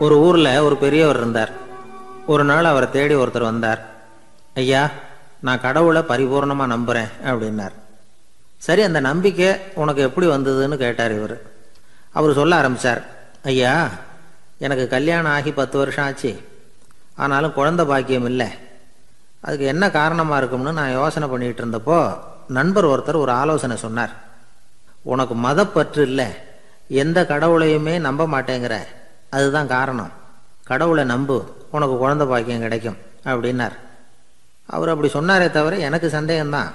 ஒரு ஊர்ல ஒரு பெரியவர் இருந்தார். ஒரு நாள் அவரை தேடி ஒருத்தர் வந்தார். ஐயா, நான் கடவுளை பரிபூர்ணமா நம்புறேன் அப்படின்னார். சரி, அந்த நம்பிக்கை உனக்கு எப்படி வந்ததுன்னு கேட்டார் இவர். அவர் சொல்ல ஆரம்பிச்சார். ஐயா, எனக்கு கல்யாணம் ஆகி 10 வருஷம் ஆச்சு. ஆனாலும் குழந்தை பாக்கியம் இல்லை. அதுக்கு என்ன காரணமாக இருக்கும்னு நான் யோசனை பண்ணிகிட்டு இருந்தப்போ நண்பர் ஒருத்தர் ஒரு ஆலோசனை சொன்னார். உனக்கு மதப்பற்று இல்லை, எந்த கடவுளையுமே நம்ப மாட்டேங்கிற, அதுதான் காரணம். கடவுளை நம்பு, உனக்கு குழந்தை பாக்கியம் கிடைக்கும் அப்படின்னார். அவர் அப்படி சொன்னாரே தவிர எனக்கு சந்தேகம்தான்.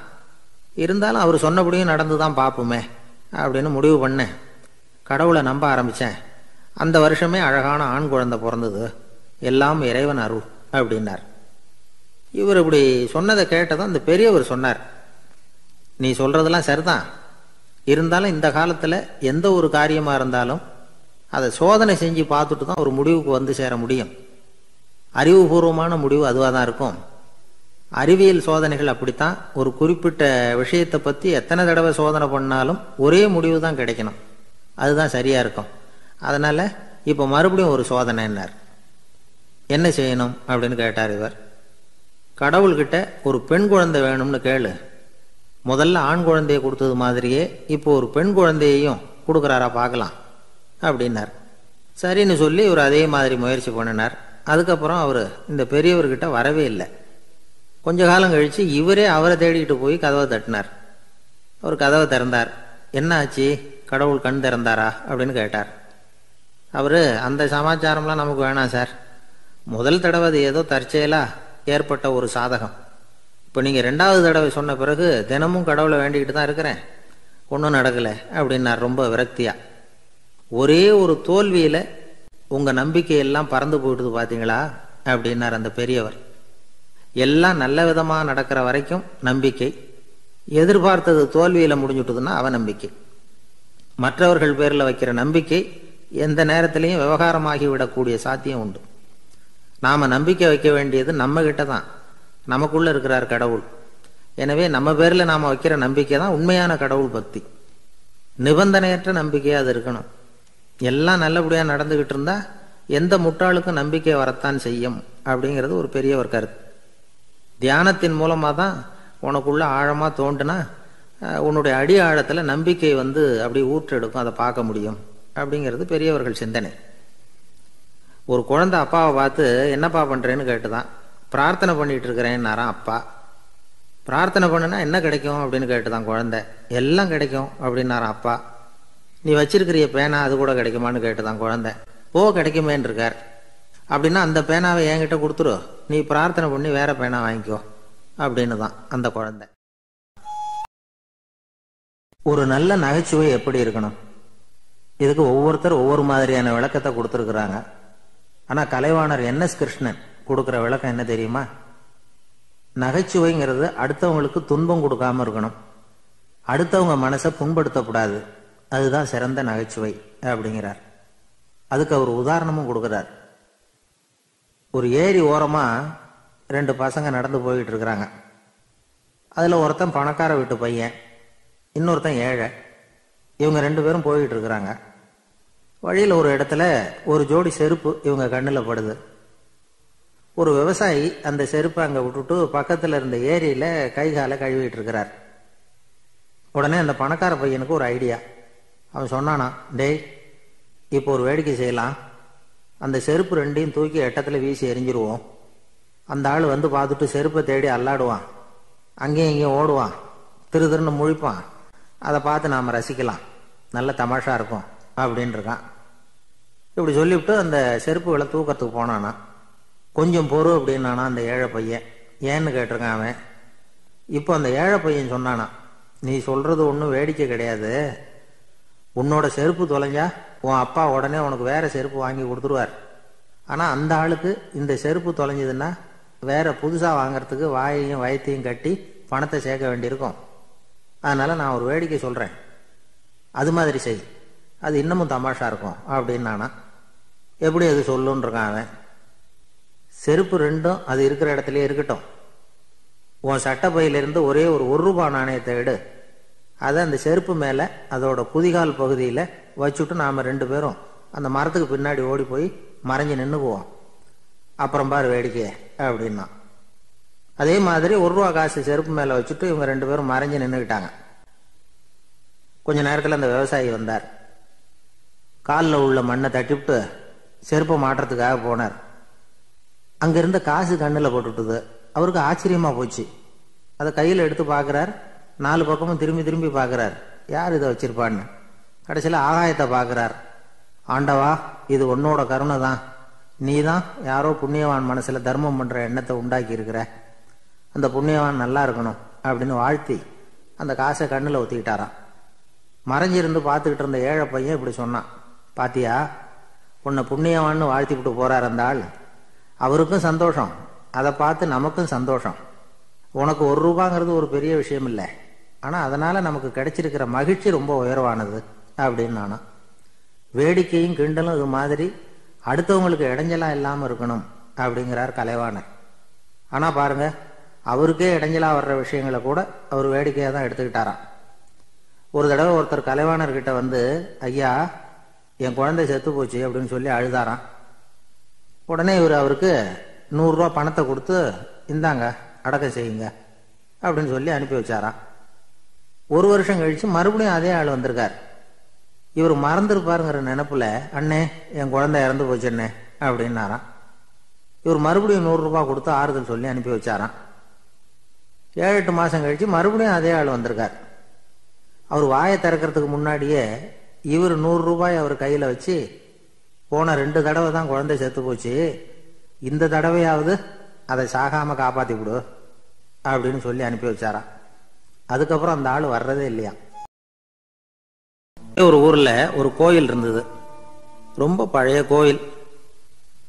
இருந்தாலும் அவர் சொன்னபடியும் நடந்து தான் பார்ப்போமே அப்படின்னு முடிவு பண்ணேன். கடவுளை நம்ப ஆரம்பித்தேன். அந்த வருஷமே அழகான ஆண் குழந்தை பிறந்தது. எல்லாம் இறைவன் அருள் அப்படின்னார். இவர் இப்படி சொன்னதை கேட்டதும் அந்த பெரியவர் சொன்னார், நீ சொல்றதெல்லாம் சரிதான். இருந்தாலும் இந்த காலத்தில் எந்த ஒரு காரியமாக இருந்தாலும் அதை சோதனை செஞ்சு பார்த்துட்டு தான் ஒரு முடிவுக்கு வந்து சேர முடியும். அறிவுபூர்வமான முடிவு அதுவாக தான் இருக்கும். அறிவியல் சோதனைகள் அப்படித்தான். ஒரு குறிப்பிட்ட விஷயத்தை பற்றி எத்தனை தடவை சோதனை பண்ணாலும் ஒரே முடிவு தான் கிடைக்கணும். அதுதான் சரியாக இருக்கும். அதனால் இப்போ மறுபடியும் ஒரு சோதனைன்னார். என்ன செய்யணும் அப்படின்னு கேட்டார் இவர். கடவுள்கிட்ட ஒரு பெண் குழந்தை வேணும்னு கேளு. முதல்ல ஆண் குழந்தையை கொடுத்தது மாதிரியே இப்போ ஒரு பெண் குழந்தையையும் கொடுக்குறாரா பார்க்கலாம் அப்படின்னார். சரின்னு சொல்லி இவர் அதே மாதிரி முயற்சி பண்ணினார். அதுக்கப்புறம் அவர் இந்த பெரியவர்கிட்ட வரவே இல்லை. கொஞ்ச காலம் கழித்து இவரே அவரை தேடிக்கிட்டு போய் கதவை தட்டினார். அவர் கதவை திறந்தார். என்ன ஆச்சு, கடவுள் கண் திறந்தாரா அப்படின்னு கேட்டார். அவர், அந்த சமாச்சாரம்லாம் நமக்கு வேணாம் சார். முதல் தடவை அது ஏதோ தற்செயலாக ஏற்பட்ட ஒரு சாதகம். இப்போ நீங்கள் 2வது தடவை சொன்ன பிறகு தினமும் கடவுளை வேண்டிக்கிட்டு தான் இருக்கிறேன், ஒன்றும் நடக்கலை அப்படின்னார் ரொம்ப விரக்தியா. ஒரே ஒரு தோல்வியில் உங்கள் நம்பிக்கையெல்லாம் பறந்து போயிட்டுது பார்த்தீங்களா அப்படின்னார் அந்த பெரியவர். எல்லாம் நல்ல விதமாக நடக்கிற வரைக்கும் நம்பிக்கை, எதிர்பார்த்தது தோல்வியில் முடிஞ்சுட்டுதுன்னா அவநம்பிக்கை. மற்றவர்கள் பேரில் வைக்கிற நம்பிக்கை எந்த நேரத்திலையும் விவகாரமாகி விடக்கூடிய சாத்தியம் உண்டு. நாம் நம்பிக்கை வைக்க வேண்டியது நம்ம கிட்ட தான். நமக்குள்ளே இருக்கிறார் கடவுள். எனவே நம்ம பேரில் நாம் வைக்கிற நம்பிக்கை தான் உண்மையான கடவுள் பக்தி. நிபந்தனையற்ற நம்பிக்கையாக அது இருக்கணும். எல்லாம் நல்லபடியாக நடந்துக்கிட்டு இருந்தால் எந்த முட்டாளுக்கும் நம்பிக்கை வரத்தான் செய்யும் அப்படிங்கிறது ஒரு பெரியவர் கருத்து. தியானத்தின் மூலமாக தான் உனக்குள்ள ஆழமாக தோண்டுனா உன்னுடைய அடி ஆழத்தில் நம்பிக்கை வந்து அப்படி ஊற்றெடுக்கும், அதை பார்க்க முடியும் அப்படிங்கிறது பெரியவர்கள் சிந்தனை. ஒரு குழந்தை அப்பாவை பார்த்து என்னப்பா பண்ணுறேன்னு கேட்டுதான். பிரார்த்தனை பண்ணிகிட்டு இருக்கிறேன்னாராம் அப்பா. பிரார்த்தனை பண்ணுனா என்ன கிடைக்கும் அப்படின்னு கேட்டுதான் குழந்தை. எல்லாம் கிடைக்கும் அப்படின்னாராம் அப்பா. நீ வச்சிருக்கிறிய பேனா அது கூட கிடைக்குமான்னு கேட்டுதான் குழந்தை. ஓ, கிடைக்குமேன்னு இருக்கார். அப்படின்னா அந்த பேனாவை என்கிட்ட கொடுத்துரு, நீ பிரார்த்தனை பண்ணி வேற பேனா வாங்கிக்கோ அப்படின்னு தான் அந்த குழந்தை. ஒரு நல்ல நகைச்சுவை எப்படி இருக்கணும், இதுக்கு ஒவ்வொருத்தர் ஒவ்வொரு மாதிரியான விளக்கத்தை கொடுத்துருக்குறாங்க. ஆனால் கலைவாணர் NS கிருஷ்ணன் கொடுக்குற விளக்கம் என்ன தெரியுமா? நகைச்சுவைங்கிறது அடுத்தவங்களுக்கு துன்பம் கொடுக்காம இருக்கணும், அடுத்தவங்க மனசை புண்படுத்தக்கூடாது, அதுதான் சிறந்த நகைச்சுவை அப்படிங்கிறார். அதுக்கு அவர் உதாரணமும் கொடுக்குறார். ஒரு ஏரி ஓரமாக 2 பசங்க நடந்து போயிட்டு இருக்கிறாங்க. அதில் ஒருத்தன் பணக்கார வீட்டு பையன், இன்னொருத்தன் ஏழை. இவங்க 2 பேரும் போயிட்டு இருக்கிறாங்க. வழியில் ஒரு இடத்துல ஒரு ஜோடி செருப்பு இவங்க கண்ணில் படுது. ஒரு விவசாயி அந்த செருப்பை அங்கே விட்டுட்டு பக்கத்தில் இருந்த ஏரியில் கை காலை கழுவிட்டு இருக்கிறார். உடனே அந்த பணக்கார பையனுக்கு ஒரு ஐடியா. அவன் சொன்னானா, டேய், இப்போ ஒரு வேடிக்கை செய்யலாம். அந்த செருப்பு 2ஐயும் தூக்கி எட்டத்தில் வீசி எரிஞ்சிருவோம். அந்த ஆள் வந்து பார்த்துட்டு செருப்பை தேடி அல்லாடுவான், அங்கேயும் இங்கேயும் ஓடுவான், திரு திருன்னு முழிப்பான். அதை பார்த்து நாம் ரசிக்கலாம், நல்ல தமாஷா இருக்கும் அப்படின்னு இருக்கான். இப்படி சொல்லிவிட்டு அந்த செருப்புகளை தூக்கிறதுக்கு போனானா. கொஞ்சம் பொறு அப்படின்னானா அந்த ஏழை பையன். ஏன்னு கேட்டிருக்கான் அவன். இப்போ அந்த ஏழை பையன் சொன்னானா, நீ சொல்றது ஒன்றும் வேடிக்கை கிடையாது. உன்னோட செருப்பு தொலைஞ்சா உன் அப்பா உடனே உனக்கு வேற செருப்பு வாங்கி கொடுத்துருவார். ஆனால் அந்த ஆளுக்கு இந்த செருப்பு தொலைஞ்சதுன்னா வேற புதுசாக வாங்கிறதுக்கு வாயையும் வயத்தையும் கட்டி பணத்தை சேர்க்க வேண்டியிருக்கும். அதனால நான் ஒரு வேடிக்கை சொல்கிறேன், அது மாதிரி செய், அது இன்னமும் தமாஷா இருக்கும் அப்படின்னானா. எப்படி அது சொல்லுன்னு இருக்கான் அவன். செருப்பு 2ம் அது இருக்கிற இடத்துலயே இருக்கட்டும். உன் சட்டை பையிலிருந்து ஒரே ஒரு ₹1 நாணயத்தை எடு. அதை அந்த செருப்பு மேலே அதோட குதிகால் பகுதியில் வச்சுட்டு நாம் 2 பேரும் அந்த மரத்துக்கு பின்னாடி ஓடி போய் மறைஞ்சு நின்றுக்குவோம், அப்புறம் பாரு வேடிக்கை அப்படின்னா. அதே மாதிரி 1 ரூபா காசு செருப்பு மேலே வச்சுட்டு இவங்க 2 பேரும் மறைஞ்சு நின்றுக்கிட்டாங்க. கொஞ்ச நேரத்தில் அந்த விவசாயி வந்தார். காலில் உள்ள மண்ணை தட்டிவிட்டு செருப்பை மாட்டுறதுக்காக போனார். அங்கிருந்த காசு கண்ணில் போட்டுட்டுது. அவருக்கு ஆச்சரியமாக போச்சு. அதை கையில் எடுத்து பார்க்குறார். 4 பக்கமும் திரும்பி திரும்பி பார்க்குறார், யார் இதை வச்சிருப்பான்னு. கடைசியில் ஆகாயத்தை பார்க்குறார். ஆண்டவா, இது உன்னோட கருணை தான். நீ தான் யாரோ புண்ணியவான் மனசில் தர்மம் பண்ணுற எண்ணத்தை உண்டாக்கி இருக்கிற. அந்த புண்ணியவான் நல்லா இருக்கணும் அப்படின்னு வாழ்த்தி அந்த காசை கண்ணில் ஒத்திக்கிட்டாராம். மறைஞ்சிருந்து பார்த்துக்கிட்டு இருந்த ஏழை பையன் இப்படி சொன்னான், பாத்தியா, உன்னை புண்ணியவான்னு வாழ்த்திவிட்டு போறார் அந்த ஆள். அவருக்கும் சந்தோஷம், அதை பார்த்து நமக்கும் சந்தோஷம். உனக்கு 1 ரூபாங்கிறது ஒரு பெரிய விஷயம் இல்லை, ஆனால் அதனால் நமக்கு கிடைச்சிருக்கிற மகிழ்ச்சி ரொம்ப உயர்வானது அப்படின்னு நானா. வேடிக்கையும் கிண்டலும் இது மாதிரி அடுத்தவங்களுக்கு இடைஞ்சலாக இல்லாமல் இருக்கணும் அப்படிங்கிறார் கலைவாணர். ஆனால் பாருங்க, அவருக்கே இடைஞ்சலாக வர்ற விஷயங்களை கூட அவர் வேடிக்கையாக தான் எடுத்துக்கிட்டாராம். ஒரு தடவை ஒருத்தர் கலைவாணர்கிட்ட வந்து, ஐயா, என் குழந்தை செத்து போச்சு அப்படின்னு சொல்லி அழுதாராம். உடனே அவருக்கு 100 ரூபா பணத்தை கொடுத்து, இந்தாங்க அடக்கம் செய்யுங்க அப்படின்னு சொல்லி அனுப்பி வச்சாராம். 1 வருஷம் கழிச்சு மறுபடியும் அதே ஆள் வந்திருக்கார். இவர் மறந்துருப்பாருங்கிற நினைப்புல, அண்ணே என் குழந்தை இறந்து போச்சுண்ணே அப்படின்னாராம். இவர் மறுபடியும் 100 ரூபாய் கொடுத்து ஆறுதல் சொல்லி அனுப்பி வச்சாராம். 7-8 மாசம் கழிச்சு மறுபடியும் அதே ஆள் வந்திருக்கார். அவர் வாயை திறக்கிறதுக்கு முன்னாடியே இவர் 100 ரூபாய் அவர் கையில வச்சு, போன 2 தடவை தான் குழந்தை செத்து போச்சு, இந்த தடவையாவது அதை சாகாம காப்பாத்தி விடு அப்படின்னு சொல்லி அனுப்பி வச்சாராம். அதுக்கப்புறம் அந்த ஆள் வர்றதே இல்லையா. ஒரு ஊர்ல ஒரு கோயில் இருந்தது. ரொம்ப பழைய கோயில்.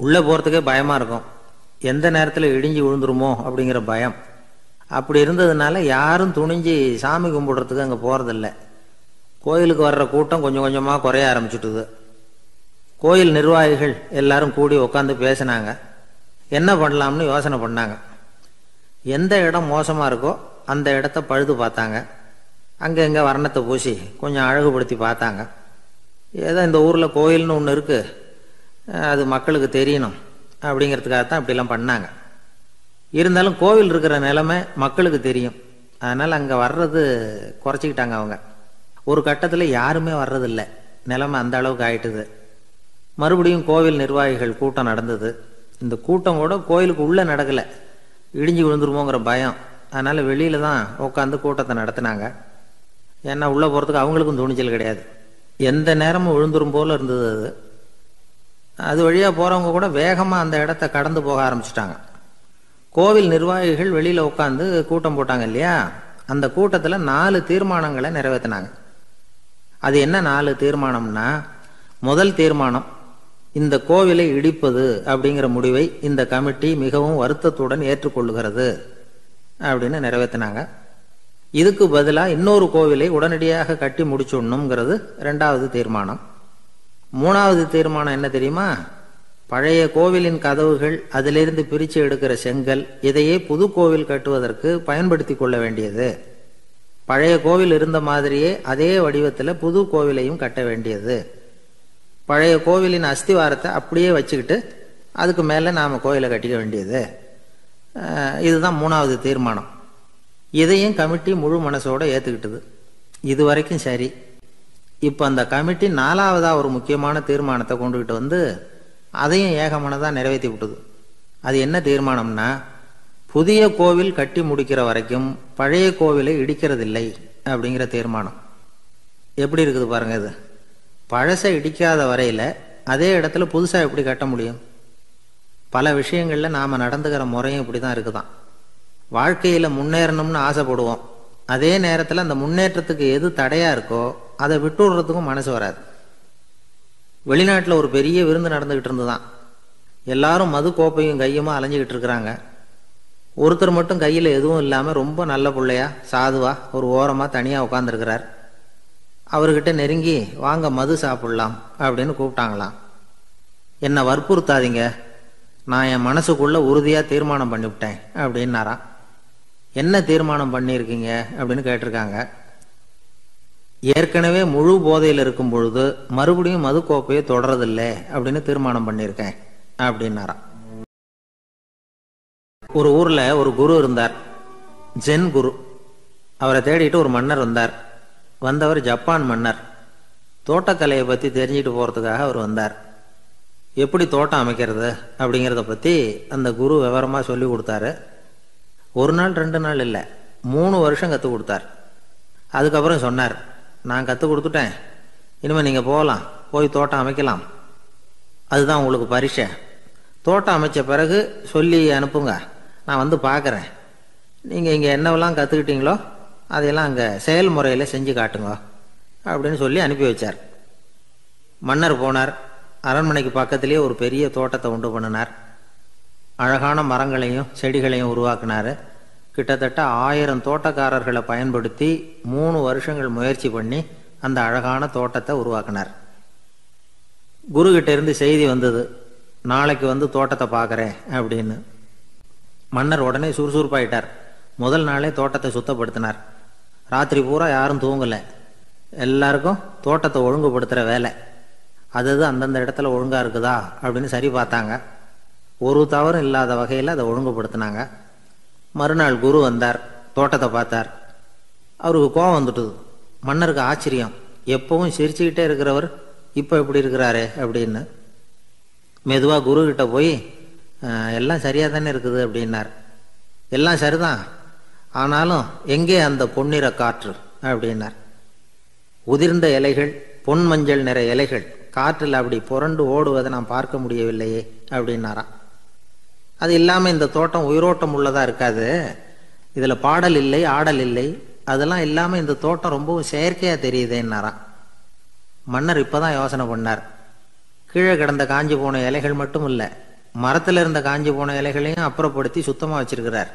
உள்ள போறதுக்கே பயமா இருக்கும். எந்த நேரத்தில் இடிஞ்சு விழுந்துருமோ அப்படிங்கிற பயம். அப்படி இருந்ததுனால யாரும் துணிஞ்சு சாமி கும்பிடுறதுக்கு அங்கே போறதில்ல. கோயிலுக்கு வர்ற கூட்டம் கொஞ்சம் கொஞ்சமா குறைய ஆரம்பிச்சுட்டுது. கோயில் நிர்வாகிகள் எல்லாரும் கூடி உட்காந்து பேசினாங்க. என்ன பண்ணலாம்னு யோசனை பண்ணாங்க. எந்த இடம் மோசமா இருக்கோ அந்த இடத்த பழுது பார்த்தாங்க. அங்கே எங்கே வர்ணத்தை பூசி கொஞ்சம் அழகுபடுத்தி பார்த்தாங்க. ஏதோ இந்த ஊரில் கோயில்னு ஒன்று இருக்கு, அது மக்களுக்கு தெரியணும் அப்படிங்கிறதுக்காகத்தான் இப்படிலாம் பண்ணாங்க. இருந்தாலும் கோவில் இருக்கிற நிலைமை மக்களுக்கு தெரியும். அதனால் அங்கே வர்றது குறைச்சிக்கிட்டாங்க அவங்க. ஒரு கட்டத்தில் யாருமே வர்றதில்லை. நிலைமை அந்த அளவுக்கு ஆயிட்டுது. மறுபடியும் கோவில் நிர்வாகிகள் கூட்டம் நடந்தது. இந்த கூட்டம் கூட கோயிலுக்கு உள்ளே நடக்கலை, இடிஞ்சு விழுந்துருமோங்கிற பயம். அதனால் வெளியில தான் உட்காந்து கூட்டத்தை நடத்தினாங்க. ஏன்னா உள்ளே போகிறதுக்கு அவங்களுக்கும் துணிச்சல் கிடையாது. எந்த நேரமும் விழுந்துரும் போல இருந்தது அது. அது வழியாக போகிறவங்க கூட வேகமாக அந்த இடத்த கடந்து போக ஆரம்பிச்சிட்டாங்க. கோவில் நிர்வாகிகள் வெளியில் உட்காந்து கூட்டம் போட்டாங்க இல்லையா, அந்த கூட்டத்தில் 4 தீர்மானங்களை நிறைவேற்றினாங்க. அது என்ன 4 தீர்மானம்னா, முதல் தீர்மானம், இந்த கோவிலை இடிப்பது அப்படிங்கிற முடிவை இந்த கமிட்டி மிகவும் வருத்தத்துடன் ஏற்றுக்கொள்ளுகிறது அப்படின்னு நிறைவேற்றினாங்க. இதுக்கு பதிலாக இன்னொரு கோவிலை உடனடியாக கட்டி முடிச்சுடணுங்கிறது 2வது தீர்மானம். 3வது தீர்மானம் என்ன தெரியுமா, பழைய கோவிலின் கதவுகள், அதிலிருந்து பிரித்து எடுக்கிற செங்கல், இதையே புது கோவில் கட்டுவதற்கு பயன்படுத்தி கொள்ள வேண்டியது. பழைய கோவில் இருந்த மாதிரியே அதே வடிவத்தில் புது கோவிலையும் கட்ட வேண்டியது. பழைய கோவிலின் அஸ்திவாரத்தை அப்படியே வச்சுக்கிட்டு அதுக்கு மேலே நாம் கோயிலை கட்டிக்க வேண்டியது. இதுதான் 3வது தீர்மானம். இதையும் கமிட்டி முழு மனசோட ஏற்றுக்கிட்டது. இது வரைக்கும் சரி. இப்போ அந்த கமிட்டி 4வதாக ஒரு முக்கியமான தீர்மானத்தை கொண்டுகிட்டு வந்து அதையும் ஏகமனதாக நிறைவேற்றி விட்டது. அது என்ன தீர்மானம்னா, புதிய கோவில் கட்டி முடிக்கிற வரைக்கும் பழைய கோவிலை இடிக்கிறதில்லை அப்படிங்கிற தீர்மானம். எப்படி இருக்குது பாருங்க இது. பழசை இடிக்காத வரையில் அதே இடத்துல புதுசாக எப்படி கட்ட முடியும்? பல விஷயங்களில் நாம் நடந்துக்கிற முறையும் இப்படி தான் இருக்குதான். வாழ்க்கையில் முன்னேறணும்னு ஆசைப்படுவோம். அதே நேரத்தில் அந்த முன்னேற்றத்துக்கு எது தடையாக இருக்கோ அதை விட்டுடுறதுக்கும் மனசு வராது. வெளிநாட்டில் ஒரு பெரிய விருந்து நடந்துக்கிட்டு இருந்துதான். எல்லாரும் மது கோப்பையும் கையுமா அலைஞ்சிக்கிட்டு இருக்கிறாங்க. ஒருத்தர் மட்டும் கையில் எதுவும் இல்லாமல் ரொம்ப நல்ல பிள்ளையா சாதுவா ஒரு ஓரமாக தனியாக உட்காந்துருக்கிறார். அவர்கிட்ட நெருங்கி, வாங்க மது சாப்பிடலாம் அப்படின்னு கூப்பிட்டாங்களாம். என்னை வற்புறுத்தாதீங்க, நான் என் மனசுக்குள்ள உறுதியாக தீர்மானம் பண்ணிவிட்டேன் அப்படின்னாராம். என்ன தீர்மானம் பண்ணியிருக்கீங்க அப்படின்னு கேட்டிருக்காங்க. ஏற்கனவே முழு போதையில் இருக்கும் பொழுது மறுபடியும் மது கோப்பையை தொடரதில்லை அப்படின்னு தீர்மானம் பண்ணியிருக்கேன் அப்படின்னாராம். ஒரு ஊர்ல ஒரு குரு இருந்தார், ஜென் குரு. அவரை தேடிட்டு ஒரு மன்னர் வந்தார். வந்தவர் ஜப்பான் மன்னர். தோட்டக்கலையை பற்றி தெரிஞ்சுட்டு போகிறதுக்காக அவர் வந்தார். எப்படி தோட்டம் அமைக்கிறது அப்படிங்கிறத பற்றி அந்த குரு விவரமாக சொல்லி கொடுத்தாரு. ஒரு நாள் 2 நாள் இல்லை, 3 வருஷம் கற்றுக் கொடுத்தார். அதுக்கப்புறம் சொன்னார், நான் கற்றுக் கொடுத்துட்டேன், இனிமேல் நீங்கள் போகலாம், போய் தோட்டம் அமைக்கலாம், அதுதான் உங்களுக்கு பரிசை. தோட்டம் அமைச்ச பிறகு சொல்லி அனுப்புங்க, நான் வந்து பார்க்குறேன். நீங்கள் இங்கே என்னவெல்லாம் கற்றுக்கிட்டீங்களோ அதையெல்லாம் அங்கே செயல்முறையில் செஞ்சு காட்டுங்க அப்படின்னு சொல்லி அனுப்பி வச்சார். மன்னர் போனார். அரண்மனைக்கு பக்கத்திலேயே ஒரு பெரிய தோட்டத்தை உண்டு பண்ணினார். அழகான மரங்களையும் செடிகளையும் உருவாக்கினார். கிட்டத்தட்ட 1000 தோட்டக்காரர்களை பயன்படுத்தி 3 வருஷங்கள் முயற்சி பண்ணி அந்த அழகான தோட்டத்தை உருவாக்கினார். குருகிட்ட இருந்து செய்தி வந்தது, நாளைக்கு வந்து தோட்டத்தை பார்க்குறேன் அப்படின்னு. மன்னர் உடனே சுறுசுறுப்பாயிட்டார். முதல் நாளே தோட்டத்தை சுத்தப்படுத்தினார். ராத்திரி பூரா யாரும் தூங்கலை. எல்லாருக்கும் தோட்டத்தை ஒழுங்குபடுத்துகிற வேலை. அது அந்தந்த இடத்துல ஒழுங்காக இருக்குதா அப்படின்னு சரி பார்த்தாங்க. ஒரு தவறும் இல்லாத வகையில் அதை ஒழுங்குபடுத்தினாங்க. மறுநாள் குரு வந்தார், தோட்டத்தை பார்த்தார். அவருக்கு கோபம் வந்துட்டுது. மன்னருக்கு ஆச்சரியம், எப்பவும் சிரிச்சுக்கிட்டே இருக்கிறவர் இப்போ எப்படி இருக்கிறாரு அப்படின்னு. மெதுவாக குருக்கிட்ட போய் எல்லாம் சரியாக தானே இருக்குது அப்படின்னார். எல்லாம் சரிதான், ஆனாலும் எங்கே அந்த பொன்னிற காற்று அப்படின்னார். உதிர்ந்த இலைகள், பொன் மஞ்சள் நிற இலைகள் காற்றில் அப்படி புரண்டு ஓடுவதை நான் பார்க்க முடியவில்லையே அப்படின்னாராம். அது இல்லாமல் இந்த தோட்டம் உயிரோட்டம் உள்ளதாக இருக்காது, இதில் பாடல் இல்லை, ஆடல் இல்லை, அதெல்லாம் இல்லாமல் இந்த தோட்டம் ரொம்பவும் செயற்கையாக தெரியுதேன்னாராம். மன்னர் இப்போ தான் யோசனை பண்ணார். கீழே கிடந்த காஞ்சி போன இலைகள் மட்டும் இல்லை, மரத்தில் இருந்த காஞ்சி போன இலைகளையும் அப்புறப்படுத்தி சுத்தமாக வச்சிருக்கிறார்.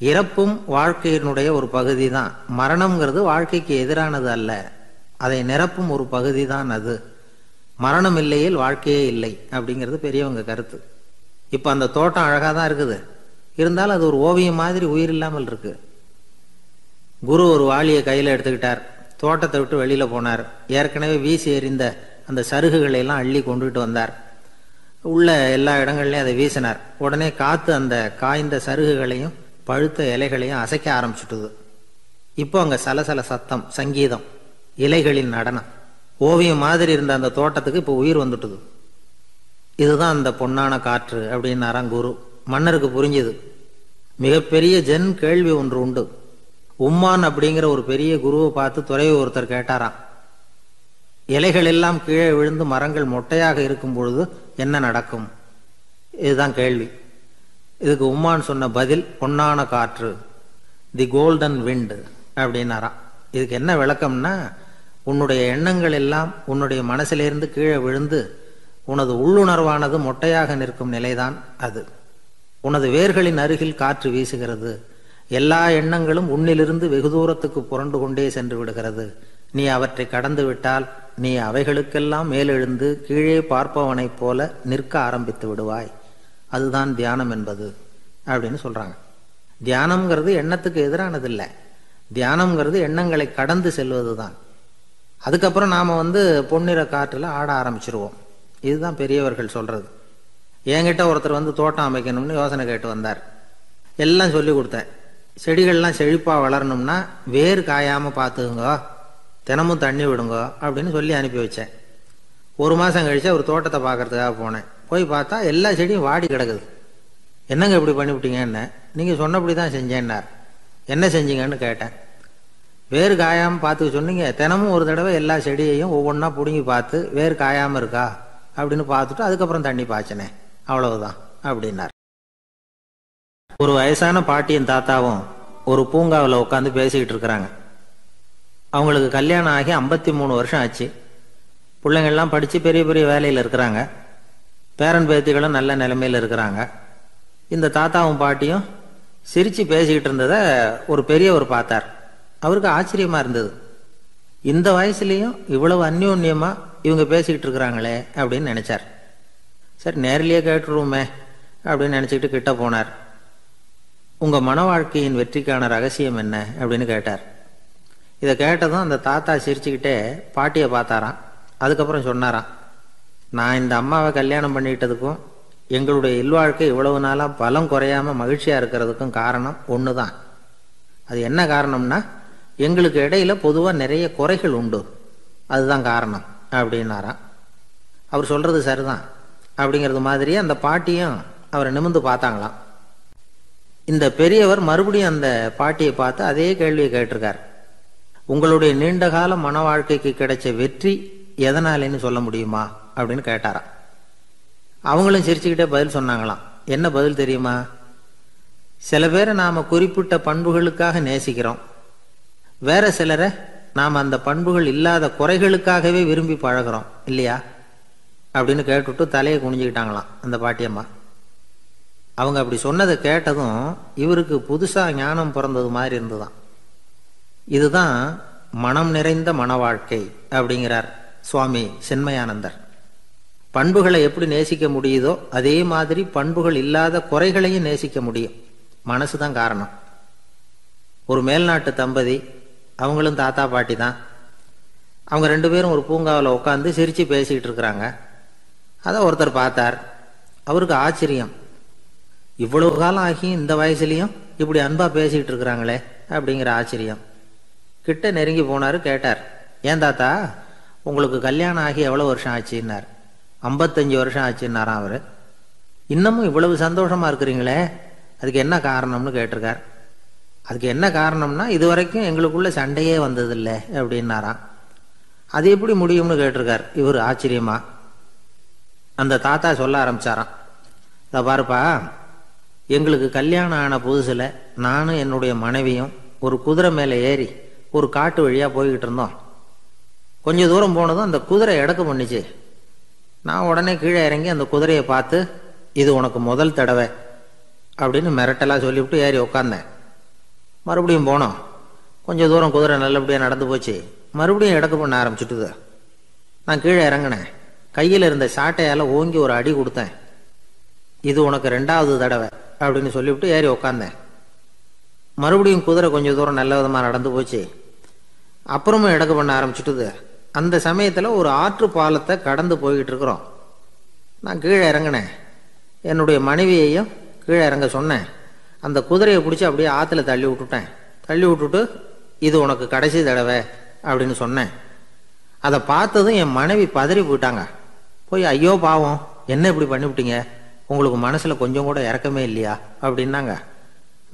இறப்பும் வாழ்க்கையினுடைய ஒரு பகுதி தான். மரணம்ங்கிறது வாழ்க்கைக்கு எதிரானது அல்ல, அதை நிரப்பும் ஒரு பகுதி தான் அது. மரணம் இல்லையில் வாழ்க்கையே இல்லை அப்படிங்கிறது பெரியவங்க கருத்து. இப்போ அந்த தோட்டம் அழகாக தான் இருக்குது, இருந்தாலும் அது ஒரு ஓவியம் மாதிரி உயிர் இல்லாமல் இருக்கு. குரு ஒரு வாளியை கையில் எடுத்துக்கிட்டார். தோட்டத்தை விட்டு வெளியில் போனார். ஏற்கனவே வீசி எறிந்த அந்த சருகுகளை எல்லாம் அள்ளி கொண்டுகிட்டு வந்தார். உள்ள எல்லா இடங்கள்லையும் அதை வீசினார். உடனே காற்று அந்த காய்ந்த சருகுகளையும் பழுத்த இலைகளையும் அசைக்க ஆரம்பிச்சுட்டுது. இப்போ அங்கே சலசல சத்தம், சங்கீதம், இலைகளின் நடனம், ஓவியம் மாதிரி இருந்த அந்த தோட்டத்துக்கு இப்போ உயிர் வந்துட்டுது. இதுதான் அந்த பொன்னான காற்று அப்படின்னாராம் குரு. மன்னருக்கு புரிஞ்சுது. மிகப்பெரிய ஜென் கேள்வி ஒன்று உண்டு. உம்மான் அப்படிங்கிற ஒரு பெரிய குருவை பார்த்து துறவி ஒருத்தர் கேட்டாராம், இலைகள் எல்லாம் கீழே விழுந்து மரங்கள் மொட்டையாக இருக்கும் பொழுது என்ன நடக்கும்? இதுதான் கேள்வி. இதுக்கு உம்மான் சொன்ன பதில் பொன்னான காற்று, தி கோல்டன் விண்ட் அப்படின்னாராம். இதுக்கு என்ன விளக்கம்னா, உன்னுடைய எண்ணங்கள் எல்லாம் உன்னுடைய மனசிலிருந்து கீழே விழுந்து உனது உள்ளுணர்வானது மொட்டையாக நிற்கும் நிலைதான் அது. உனது வேர்களின் அருகில் காற்று வீசுகிறது. எல்லா எண்ணங்களும் உன்னிலிருந்து வெகு தூரத்துக்கு புரண்டு கொண்டே சென்று விடுகிறது. நீ அவற்றை கடந்து விட்டால் நீ அவைகளுக்கெல்லாம் மேலெழுந்து கீழே பார்ப்பவனைப் போல நிற்க ஆரம்பித்து விடுவாய். அதுதான் தியானம் என்பது அப்படின்னு சொல்றாங்க. தியானம்ங்கிறது எண்ணத்துக்கு எதிரானது இல்லை. தியானம்ங்கிறது எண்ணங்களை கடந்து செல்வது தான். அதுக்கப்புறம் நாம் பொன்னிற காற்றில் ஆட ஆரம்பிச்சிருவோம். இதுதான் பெரியவர்கள் சொல்றது. என்கிட்ட ஒருத்தர் தோட்டம் அமைக்கணும்னு யோசனை கேட்டு வந்தார். எல்லாம் சொல்லி கொடுத்தேன். செடிகள்லாம் செழிப்பாக வளரணும்னா வேர் காயாமல் பார்த்துக்குங்க, தினமும் தண்ணி விடுங்க அப்படின்னு சொல்லி அனுப்பி வச்சேன். 1 மாதம் கழிச்சு ஒரு தோட்டத்தை பார்க்கறதுக்காக போனேன். போய் பார்த்தா எல்லா செடியும் வாடி கிடக்குது. என்னங்க இப்படி பண்ணிவிட்டீங்கன்னு. நீங்கள் சொன்னபடி தான் செஞ்சேன்னார். என்ன செஞ்சீங்கன்னு கேட்டேன். வேர் காயாமல் பார்த்துக்க சொன்னீங்க, தினமும் ஒரு தடவை எல்லா செடியையும் ஒவ்வொன்றா பிடுங்கி பார்த்து வேர் காயாமல் இருக்கா அப்படின்னு பார்த்துட்டு அதுக்கப்புறம் தண்ணி பாய்ச்சினேன், அவ்வளவுதான் அப்படின்னார். ஒரு வயசான பாட்டியின் தாத்தாவும் ஒரு பூங்காவில் உட்காந்து பேசிக்கிட்டு இருக்கிறாங்க. அவங்களுக்கு கல்யாணம் ஆகி 53 வருஷம் ஆச்சு. பிள்ளைங்கள்லாம் படித்து பெரிய பெரிய வேலையில் இருக்கிறாங்க. பேரன் பேத்திகளும் நல்ல நிலைமையில் இருக்கிறாங்க. இந்த தாத்தாவும் பாட்டியும் சிரித்து பேசிக்கிட்டு இருந்ததை ஒரு பெரியவர் பார்த்தார். அவருக்கு ஆச்சரியமாக இருந்தது. இந்த வயசுலேயும் இவ்வளவு அந்யோன்யமாக இவங்க பேசிக்கிட்டு இருக்கிறாங்களே அப்படின்னு நினச்சார். சரி, நேரிலேயே கேட்டுருவோமே அப்படின்னு நினச்சிக்கிட்டு கிட்ட போனார். உங்கள் மன வாழ்க்கையின் வெற்றிக்கான ரகசியம் என்ன அப்படின்னு கேட்டார். இதை கேட்டதும் அந்த தாத்தா சிரிச்சுக்கிட்டே பாட்டியை பார்த்தாராம். அதுக்கப்புறம் சொன்னாராம், நான் இந்த அம்மாவை கல்யாணம் பண்ணிக்கிட்டதுக்கும் எங்களுடைய இல்வாழ்க்கை இவ்வளவு நாளாக பலம் குறையாமல் மகிழ்ச்சியாக இருக்கிறதுக்கும் காரணம் ஒன்று தான். அது என்ன காரணம்னா, எங்களுக்கு இடையில பொதுவாக நிறைய குறைகள் உண்டு, அதுதான் காரணம் அப்படின்னாராம். அவர் சொல்கிறது சரிதான் அப்படிங்கிறது மாதிரியே அந்த பாட்டியும் அவரை நிமிர்ந்து பார்த்தாங்களாம். இந்த பெரியவர் மறுபடியும் அந்த பாட்டியை பார்த்து அதே கேள்வியை கேட்டிருக்கார். உங்களுடைய நீண்டகால மன வாழ்க்கைக்கு கிடைச்ச வெற்றி எதனாலேன்னு சொல்ல முடியுமா அப்படின்னு கேட்டாராம். அவங்களும் சிரிச்சுக்கிட்டே பதில் சொன்னாங்களாம். என்ன பதில் தெரியுமா? சில பேரை நாம் குறிப்பிட்ட பண்புகளுக்காக நேசிக்கிறோம், வேற சிலரை நாம் அந்த பண்புகள் இல்லாத குறைகளுக்காகவே விரும்பி பழகிறோம் இல்லையா அப்படின்னு கேட்டுவிட்டு தலையை குனிஞ்சுக்கிட்டாங்களாம் அந்த பாட்டியம்மா. அவங்க அப்படி சொன்னதை கேட்டதும் இவருக்கு புதுசாக ஞானம் பிறந்தது மாதிரி இருந்துதான். இதுதான் மனம் நிறைந்த மன வாழ்க்கை அப்படிங்கிறார் சுவாமி சின்மயானந்தர். பண்புகளை எப்படி நேசிக்க முடியுதோ அதே மாதிரி பண்புகள் இல்லாத குறைகளையும் நேசிக்க முடியும். மனசு தான் காரணம். ஒரு மேல்நாட்டு தம்பதி, அவங்களும் தாத்தா பாட்டி தான். அவங்க ரெண்டு பேரும் ஒரு பூங்காவில் உட்காந்து சிரித்து பேசிக்கிட்டு இருக்கிறாங்க. அதை ஒருத்தர் பார்த்தார். அவருக்கு ஆச்சரியம், இவ்வளவு காலம் ஆகி இந்த வயசுலையும் இப்படி அன்பாக பேசிக்கிட்டு இருக்கிறாங்களே அப்படிங்கிற ஆச்சரியம். கிட்ட நெருங்கி போனார். கேட்டார், ஏன் தாத்தா உங்களுக்கு கல்யாணம் ஆகி எவ்வளோ வருஷம் ஆச்சுன்னார். 55 வருஷம் ஆச்சுன்னாராம் அவர். இன்னமும் இவ்வளவு சந்தோஷமாக இருக்கிறீங்களே, அதுக்கு என்ன காரணம்னு கேட்டிருக்கார். அதுக்கு என்ன காரணம்னா, இது வரைக்கும் எங்களுக்குள்ள சண்டையே வந்ததில்லை அப்படின்னாராம். அது எப்படி முடியும்னு கேட்டிருக்கார் இவர் ஆச்சரியமா. அந்த தாத்தா சொல்ல ஆரம்பிச்சாராம், இதை பாருப்பா, எங்களுக்கு கல்யாணம் ஆன புதுசில் நானும் என்னுடைய மனைவியும் ஒரு குதிரை மேலே ஏறி ஒரு காட்டு வழியாக போய்கிட்டு இருந்தோம். கொஞ்சம் தூரம் போனதும் அந்த குதிரை எடக்கு பண்ணிச்சு. நான் உடனே கீழே இறங்கி அந்த குதிரையை பார்த்து, இது உனக்கு முதல் தடவை அப்படின்னு மிரட்டலாக சொல்லிவிட்டு ஏறி உட்காந்தேன். மறுபடியும் போனோம். கொஞ்சம் தூரம் குதிரை நல்லபடியாக நடந்து போச்சு. மறுபடியும் எடக்கு பண்ண ஆரம்பிச்சுட்டுது. நான் கீழே இறங்கினேன். கையில் இருந்த சாட்டையால் ஓங்கி ஒரு அடி கொடுத்தேன். இது உனக்கு 2வது தடவை அப்படின்னு சொல்லிவிட்டு ஏறி உக்காந்தேன். மறுபடியும் குதிரை கொஞ்சம் தூரம் நல்ல விதமாக நடந்து போச்சு. அப்புறமும் எடக்கு பண்ண ஆரம்பிச்சுட்டுது. அந்த சமயத்தில் ஒரு ஆற்று பாலத்தை கடந்து போய்கிட்டு இருக்கிறோம். நான் கீழே இறங்கினேன். என்னுடைய மனைவியையும் கீழே இறங்க சொன்னேன். அந்த குதிரையை பிடிச்சி அப்படியே ஆற்றுல தள்ளி விட்டுட்டேன். தள்ளி விட்டுட்டு, இது உனக்கு கடைசி தடவை அப்படின்னு சொன்னேன். அதை பார்த்ததும் என் மனைவி பதறி போயிட்டாங்க. போய், ஐயோ பாவம், என்ன இப்படி பண்ணிவிட்டீங்க, உங்களுக்கு மனசில் கொஞ்சம் கூட இறக்கமே இல்லையா அப்படின்னாங்க.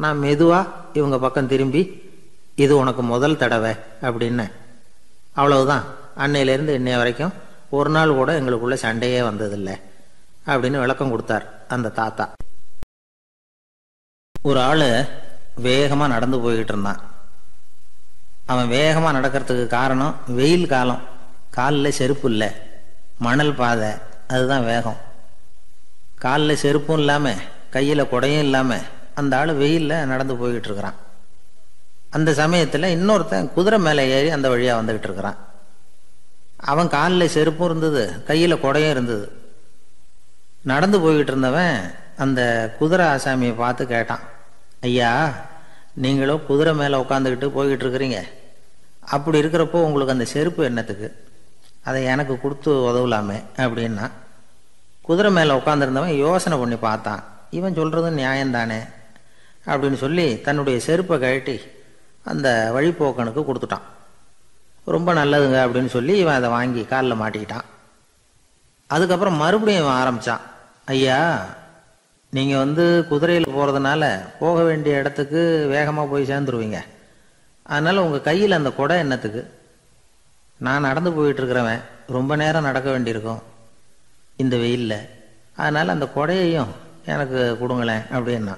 நான் மெதுவாக இவங்க பக்கம் திரும்பி, இது உனக்கு முதல் தடவை அப்படின்னேன். அவ்வளவுதான், அன்னையிலேருந்து இன்னைய வரைக்கும் ஒரு நாள் கூட எங்களுக்குள்ள சண்டையே வந்ததில்லை அப்படின்னு விளக்கம் கொடுத்தார் அந்த தாத்தா. ஒரு ஆள் வேகமாக நடந்து போய்கிட்டு இருந்தான். அவன் வேகமாக நடக்கிறதுக்கு காரணம் வெயில் காலம், காலில் செருப்பு இல்லை, மணல் பாதை, அதுதான் வேகம். காலில் செருப்பும் இல்லாமல் கையில் குடையும் இல்லாமல் அந்த ஆள் வெயிலில் நடந்து போய்கிட்டு இருக்கிறான். அந்த சமயத்தில் இன்னொருத்தன் குதிரை மேலே ஏறி அந்த வழியாக வந்துக்கிட்டு இருக்கிறான். அவன் காலில் செருப்பும் இருந்தது, கையில் குடையும் இருந்தது. நடந்து போய்கிட்டு இருந்தவன் அந்த குதிரை ஆசாமியை பார்த்து கேட்டான், ஐயா, நீங்களும் குதிரை மேலே உட்காந்துக்கிட்டு போய்கிட்டு இருக்கிறீங்க, அப்படி இருக்கிறப்போ உங்களுக்கு அந்த செருப்பு என்னத்துக்கு, அதை எனக்கு கொடுத்து உதவலாமே அப்படின்னா. குதிரை மேலே உட்காந்துருந்தவன் யோசனை பண்ணி பார்த்தான். இவன் சொல்கிறது நியாயம்தானே அப்படின்னு சொல்லி தன்னுடைய செருப்பை கழட்டி அந்த வழிப்போக்கனுக்கு கொடுத்துட்டான். ரொம்ப நல்லதுங்க அப்படின்னு சொல்லி இவன் அதை வாங்கி காலில் மாட்டிக்கிட்டான். அதுக்கப்புறம் மறுபடியும் இவன் ஆரம்பித்தான், ஐயா, நீங்கள் குதிரையில் போகிறதுனால போக வேண்டிய இடத்துக்கு வேகமாக போய் சேர்ந்துருவீங்க, அதனால் உங்கள் கையில் அந்த குடை என்னத்துக்கு, நான் நடந்து போயிட்டுருக்கிறவன் ரொம்ப நேரம் நடக்க வேண்டியிருக்கும் இந்த வெயிலில், அதனால் அந்த குடையையும் எனக்கு கொடுங்களேன் அப்படின்னா.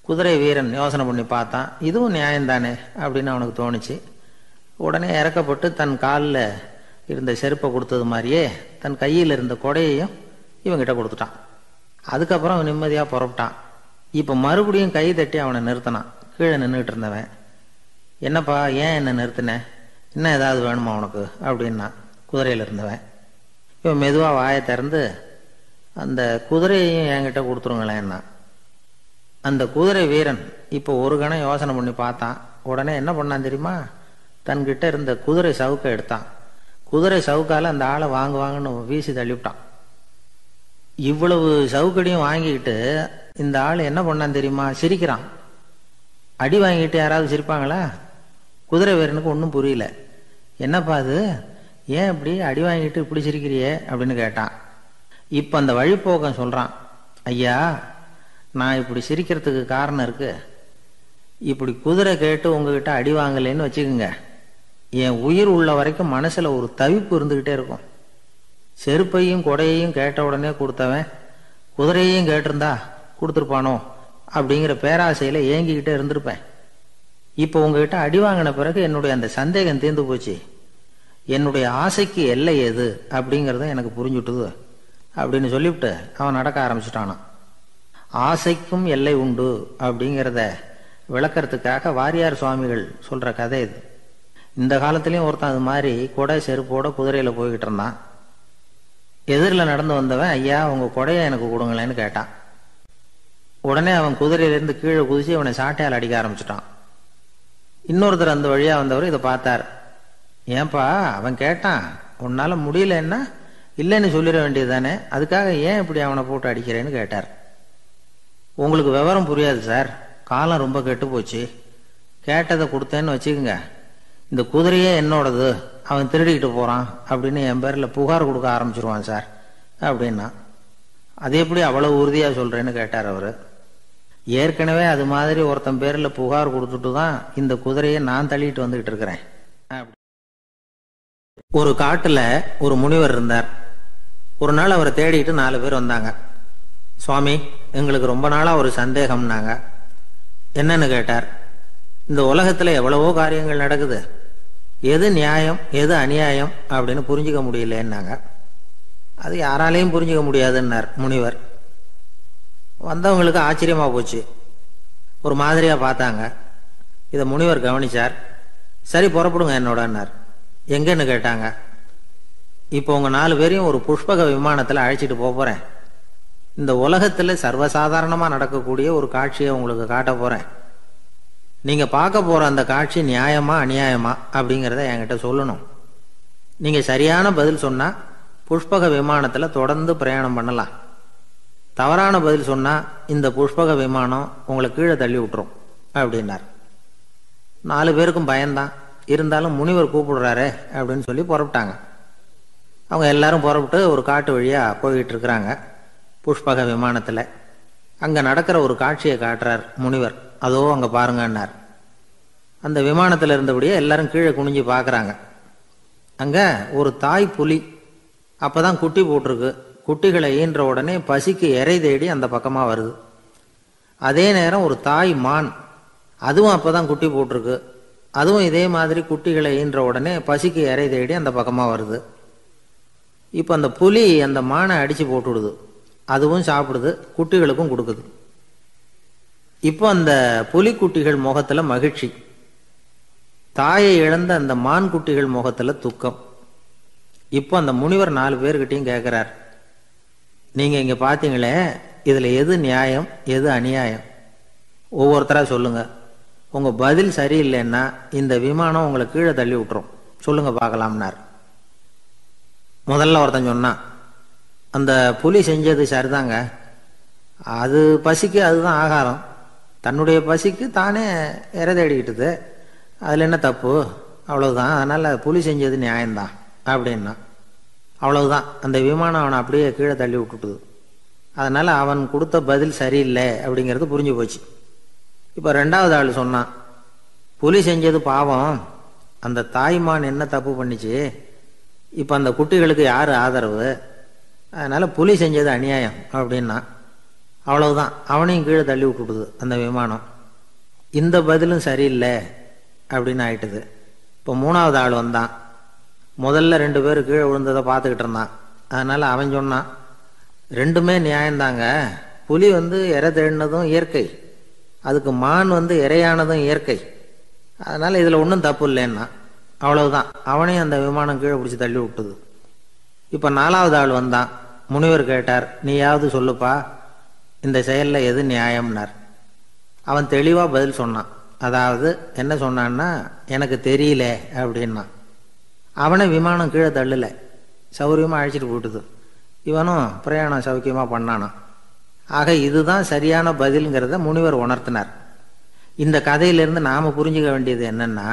குதிரை வீரன் யோசனை பண்ணி பார்த்தான், இதுவும் நியாயம்தானே அப்படின்னு அவனுக்கு தோணுச்சு. உடனே இறக்கப்பட்டு தன் காலில் இருந்த செருப்பை கொடுத்தது மாதிரியே தன் கையில் இருந்த குடையையும் இவங்கிட்ட கொடுத்துட்டான். அதுக்கப்புறம் அவன் நிம்மதியாக புறப்பட்டான். இப்போ மறுபடியும் கை தட்டி அவனை நிறுத்தினான். கீழே நின்றுக்கிட்டு இருந்தவன், என்னப்பா ஏன் என்ன நிறுத்தினேன், இன்னும் ஏதாவது வேணுமா உனக்கு அப்படின்னா குதிரையில் இருந்தவன். இவன் மெதுவாக வாயை திறந்து, அந்த குதிரையையும் என்கிட்ட கொடுத்துருங்களேன்னா. அந்த குதிரை வீரன் இப்போ ஒரு கணம் யோசனை பண்ணி பார்த்தான். உடனே என்ன பண்ணான் தெரியுமா, தன்கிட்ட இருந்த குதிரை சவுக்கை எடுத்தான். குதிரை சவுக்கால அந்த ஆளை வாங்குவாங்கன்னு வீசி தள்ளிவிட்டான். இவ்வளவு சவுக்கடியும் வாங்கிக்கிட்டு இந்த ஆள் என்ன பண்ணான் தெரியுமா? சிரிக்கிறான். அடி வாங்கிட்டு யாராவது சிரிப்பாங்களா? குதிரை வீரனுக்கு ஒன்றும் புரியல. என்னப்பா அது, ஏன் இப்படி அடி வாங்கிட்டு இப்படி சிரிக்கிறியே அப்படின்னு கேட்டான். இப்போ அந்த வழிப்போக்கன் சொல்கிறான், ஐயா நான் இப்படி சிரிக்கிறதுக்கு காரணம் இருக்கு. இப்படி குதிரை கேட்டு உங்ககிட்ட அடி வாங்கலைன்னு வச்சுக்கோங்க, என் உயிர் உள்ள வரைக்கும் மனசில் ஒரு தவிப்பு இருந்துக்கிட்டே இருக்கும். செருப்பையும் கொடையையும் கேட்ட உடனே கொடுத்தவன் குதிரையையும் கேட்டிருந்தா கொடுத்துருப்பானோ அப்படிங்கிற பேராசையில் ஏங்கிக்கிட்டே இருந்திருப்பேன். இப்போ உங்ககிட்ட அடி வாங்கின பிறகு என்னுடைய அந்த சந்தேகம் தீர்ந்து போச்சு. என்னுடைய ஆசைக்கு எல்லை எது அப்படிங்கிறத எனக்கு புரிஞ்சுட்டுது அப்படின்னு சொல்லிவிட்டு அவன் நடக்க ஆரம்பிச்சிட்டானான். ஆசைக்கும் எல்லை உண்டு அப்படிங்கிறத விளக்கறதுக்காக வாரியார் சுவாமிகள் சொல்கிற கதை இது. இந்த காலத்துலேயும் ஒருத்தன் அது மாதிரி கொடை செருப்போட குதிரையில் போய்கிட்டு இருந்தான். எதிரில் நடந்து வந்தவன், ஐயா உங்கள் கொடையை எனக்கு கொடுங்களேன்னு கேட்டான். உடனே அவன் குதிரையிலேருந்து கீழே குதிச்சு அவனை சாட்டையால் அடிக்க ஆரம்பிச்சிட்டான். இன்னொருத்தர் அந்த வழியாக வந்தவர் இதை பார்த்தார். ஏன்பா அவன் கேட்டான், உன்னால் முடியலன்னா இல்லைன்னு சொல்லிட வேண்டியது தானே, அதுக்காக ஏன் இப்படி அவனை போட்டு அடிக்கிறேன்னு கேட்டார். உங்களுக்கு விவரம் புரியாது சார், காலம் ரொம்ப கெட்டு போச்சு. கேட்டதை கொடுத்தேன்னு வச்சுக்கோங்க, இந்த குதிரையே என்னோடது, அவன் திருடிக்கிட்டு போகிறான் அப்படின்னு என் பேரில் புகார் கொடுக்க ஆரம்பிச்சிருவான் சார் அப்படின்னா. அது எப்படி அவ்வளவு உறுதியாக சொல்கிறேன்னு கேட்டார் அவர். ஏற்கனவே அது மாதிரி ஒருத்தன் பேரில் புகார் கொடுத்துட்டு தான் இந்த குதிரையை நான் தள்ளிட்டு வந்துக்கிட்டு இருக்கிறேன். ஒரு காட்டுல ஒரு முனிவர் இருந்தார். ஒரு நாள் அவரை தேடிட்டு 4 பேர் வந்தாங்க. சுவாமி எங்களுக்கு ரொம்ப நாளா ஒரு சந்தேகம்னாங்க. என்னன்னு கேட்டார். இந்த உலகத்துல எவ்வளவோ காரியங்கள் நடக்குது, எது நியாயம் எது அநியாயம் அப்படின்னு புரிஞ்சுக்க முடியலன்னாங்க. அது யாராலையும் புரிஞ்சுக்க முடியாதுன்னார் முனிவர். வந்தவங்களுக்கு ஆச்சரியமா போச்சு, ஒரு மாதிரியா பார்த்தாங்க. இதை முனிவர் கவனிச்சார். சரி புறப்படுங்க என்னோடன்னார். எங்கன்னு கேட்டாங்க. இப்போ உங்க 4 பேரையும் ஒரு புஷ்பக விமானத்தில் அழைச்சிட்டு போறேன். இந்த உலகத்தில் சர்வசாதாரணமாக நடக்கக்கூடிய ஒரு காட்சியை உங்களுக்கு காட்ட போறேன். நீங்க பார்க்க போற அந்த காட்சி நியாயமா அநியாயமா அப்படிங்கிறத என்கிட்ட சொல்லணும். நீங்க சரியான பதில் சொன்னா புஷ்பக விமானத்தில் தொடர்ந்து பிரயாணம் பண்ணலாம். தவறான பதில் சொன்னா இந்த புஷ்பக விமானம் உங்களை கீழே தள்ளி விட்டுரும் அப்படின்னார். 4 பேருக்கும் பயந்தான். இருந்தாலும் முனிவர் கூப்பிடுறாரு அப்படின்னு சொல்லி புறப்பட்டாங்க. அவங்க எல்லாரும் புறப்பட்டு ஒரு காட்டு வழியாக போய்கிட்டு இருக்கிறாங்க புஷ்பக விமானத்தில். அங்கே நடக்கிற ஒரு காட்சியை காட்டுறார் முனிவர். அதோ அங்கே பாருங்கன்னார். அந்த விமானத்தில் இருந்தபடியே எல்லாரும் கீழே குனிஞ்சு பார்க்குறாங்க. அங்கே ஒரு தாய் புலி அப்போ தான் குட்டி போட்டிருக்கு. குட்டிகளை ஈன்ற உடனே பசிக்கு இறை தேடி அந்த பக்கமாக வருது. அதே நேரம் ஒரு தாய் மான், அதுவும் அப்போ தான் குட்டி போட்டிருக்கு. அதுவும் இதே மாதிரி குட்டிகளை ஈன்ற உடனே பசிக்கு இறை தேடி அந்த பக்கமாக வருது. இப்போ அந்த புலி அந்த மானை அடித்து போட்டுவிடுது. அதுவும் சாப்பிடுது, குட்டிகளுக்கும் கொடுக்குது. இப்போ அந்த புலிக்குட்டிகள் முகத்தில் மகிழ்ச்சி, தாயை இழந்த அந்த மான் குட்டிகள் முகத்தில் துக்கம். இப்போ அந்த முனிவர் 4 பேர்கிட்டையும் கேட்குறார், நீங்கள் இங்கே பார்த்தீங்களே, இதில் எது நியாயம் எது அநியாயம்? ஒவ்வொருத்தராக சொல்லுங்கள். உங்கள் பதில் சரியில்லைன்னா இந்த விமானம் உங்களை கீழே தள்ளி விட்டுரும், சொல்லுங்கள் பார்க்கலாம்னார். முதல்ல ஒருத்தன் சொன்னான், அந்த புலி செஞ்சது சரிதாங்க, அது பசிக்கு அதுதான் ஆகாரம், தன்னுடைய பசிக்கு தானே இறை தேடிக்கிட்டுது, அதில் என்ன தப்பு, அவ்வளவுதான், அதனால் புலி செஞ்சது நியாயம்தான் அப்படின்னா. அவ்வளவுதான், அந்த விமானம் அவனை அப்படியே கீழே தள்ளி விட்டுட்டுது. அதனால் அவன் கொடுத்த பதில் சரியில்லை அப்படிங்கிறது புரிஞ்சு போச்சு. இப்போ 2வது ஆள் சொன்னான், புலி செஞ்சது பாவம், அந்த தாய்மான் என்ன தப்பு பண்ணிச்சு, இப்போ அந்த குட்டிகளுக்கு யார் ஆதரவு, அதனால் புலி செஞ்சது அநியாயம் அப்படின்னா. அவ்வளவுதான், அவனையும் கீழே தள்ளி விட்டுடுது அந்த விமானம். இந்த பதிலும் சரியில்லை அப்படின்னு ஆயிட்டுது. இப்போ 3வது ஆள் வந்தான். முதல்ல 2 பேர் கீழே விழுந்ததை பார்த்துக்கிட்டு இருந்தான். அதனால் அவன் சொன்னான், ரெண்டுமே நியாயம்தாங்க, புலி இறை தேடினதும் இயற்கை, அதுக்கு மான் இறையானதும் இயற்கை, அதனால் இதில் ஒன்றும் தப்பு இல்லைன்னா. அவ்வளவுதான், அவனையும் அந்த விமானம் கீழே பிடிச்சி தள்ளி விட்டுது. இப்போ 4வது ஆள் வந்தான். முனிவர் கேட்டார், நீயாவது சொல்லுப்பா, இந்த செயலில் எது நியாயம்னார். அவன் தெளிவாக பதில் சொன்னான். அதாவது என்ன சொன்னான்னா, எனக்கு தெரியல அப்படின்னா. அவனை விமானம் கீழே தள்ளலை, சௌரியமாக அழைச்சிட்டு போட்டுது. இவனும் பிரயாணம் சௌக்கியமாக பண்ணானா. ஆக இதுதான் சரியான பதிலுங்கிறத முனிவர் உணர்த்தினார். இந்த கதையிலிருந்து நாம் புரிஞ்சுக்க வேண்டியது என்னன்னா,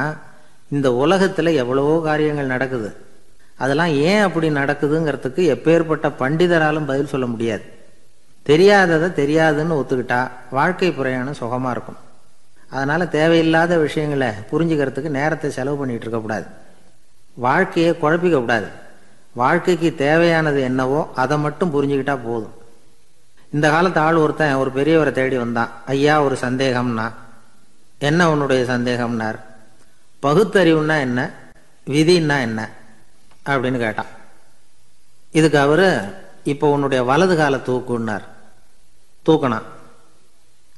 இந்த உலகத்தில் எவ்வளவோ காரியங்கள் நடக்குது. அதெல்லாம் ஏன் அப்படி நடக்குதுங்கிறதுக்கு எப்பேற்பட்ட பண்டிதராலும் பதில் சொல்ல முடியாது. தெரியாததை தெரியாதுன்னு ஒத்துக்கிட்டா வாழ்க்கை பிரயாணம் சுகமாக இருக்கும். அதனால் தேவையில்லாத விஷயங்களை புரிஞ்சுக்கிறதுக்கு நேரத்தை செலவு பண்ணிகிட்டு இருக்கக்கூடாது. வாழ்க்கையை குழப்பிக்க கூடாது. வாழ்க்கைக்கு தேவையானது என்னவோ அதை மட்டும் புரிஞ்சுக்கிட்டா போதும். இந்த காலத்து ஆள் ஒருத்தன் ஒரு பெரியவரை தேடி வந்தான். ஐயா, ஒரு சந்தேகம்னா. என்ன உன்னுடைய சந்தேகம்னார். பகுத்தறிவுன்னா என்ன, விதின்னா என்ன அப்படின்னு கேட்டான். இதுக்கு அவரு, இப்போ உன்னுடைய வலது காலை தூக்குன்னார். தூக்கினான்.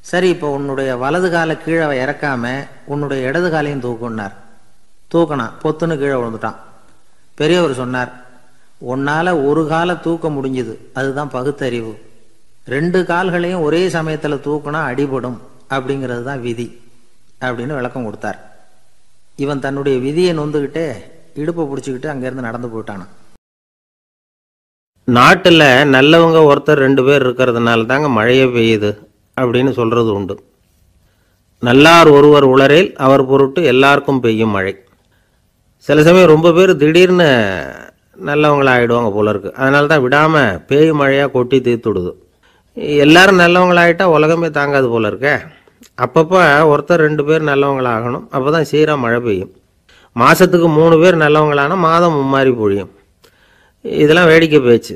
சரி, இப்போ உன்னுடைய வலது காலை கீழே இறக்காம உன்னுடைய இடது காலையும் தூக்குன்னார். தூக்கினான். பொத்துன்னு கீழே விழுந்துட்டான். பெரியவர் சொன்னார், உன்னால் ஒரு காலை தூக்க முடிஞ்சுது, அதுதான் பகுத்தறிவு. 2 கால்களையும் ஒரே சமயத்தில் தூக்குனா அடிபடும், அப்படிங்கிறது தான் விதி அப்படின்னு விளக்கம் கொடுத்தார். இவன் தன்னுடைய விதியை நொந்துக்கிட்டே இடுப்பை பிடிச்சிக்கிட்டு அங்கேருந்து நடந்து போயிட்டானான். நாட்டில் நல்லவங்க ஒருத்தர் 2 பேர் இருக்கிறதுனால தாங்க மழையே பெய்யுது அப்படின்னு சொல்கிறது உண்டு. நல்லார் ஒருவர் உளரேல் அவர் பொருட்டு எல்லாருக்கும் பெய்யும் மழை. சில சமயம் ரொம்ப பேர் திடீர்னு நல்லவங்களாகிடுவாங்க போல இருக்கு. அதனால தான் விடாமல் பேய் மழையாக கொட்டி தீர்த்துடுது. எல்லாரும் நல்லவங்களாகிட்டா உலகமே தாங்காது போல இருக்க. அப்பப்போ ஒருத்தர் 2 பேர் நல்லவங்களாகணும். அப்போ தான் சீராக மழை பெய்யும். மாதத்துக்கு 3 பேர் நல்லவங்களானா மாதம் மும்மாரி பொழியும். இதெல்லாம் வேடிக்கை பேச்சு.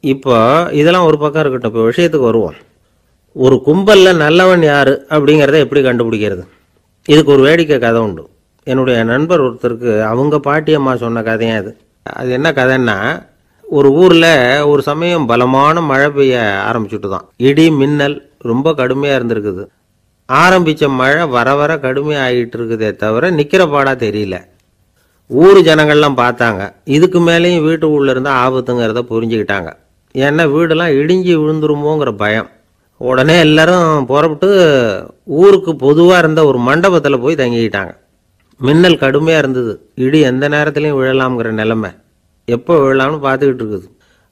இப்போ இதெல்லாம் ஒரு பக்கம் இருக்கட்டும். இப்போ விஷயத்துக்கு வருவோம். ஒரு கும்பலில் நல்லவன் யார் அப்படிங்கிறத எப்படி கண்டுபிடிக்கிறது? இதுக்கு ஒரு வேடிக்கை கதை உண்டு. என்னுடைய நண்பர் ஒருத்தருக்கு அவங்க பாட்டியம்மா சொன்ன கதையும் அது. அது என்ன கதைன்னா, ஒரு ஊரில் ஒரு சமயம் பலமான மழை பெய்ய ஆரம்பிச்சுட்டு தான். இடி மின்னல் ரொம்ப கடுமையாக இருந்திருக்குது. ஆரம்பித்த மழை வர வர கடுமையாக ஆகிட்டு இருக்குதே தவிர நிற்கிற பாடாக தெரியல. ஊர் ஜனங்கள்லாம் பார்த்தாங்க. இதுக்கு மேலேயும் வீட்டு உள்ள இருந்தால் ஆபத்துங்கிறத புரிஞ்சுக்கிட்டாங்க. ஏன்னா வீடெல்லாம் இடிஞ்சி விழுந்துருமோங்கிற பயம். உடனே எல்லாரும் புறப்பட்டு ஊருக்கு பொதுவாக இருந்த ஒரு மண்டபத்தில் போய் தங்கிக்கிட்டாங்க. மின்னல் கடுமையாக இருந்தது. இடி எந்த நேரத்துலையும் விழலாம்ங்கிற நிலைமை. எப்போ விழலாம்னு பார்த்துக்கிட்டு இருக்குது.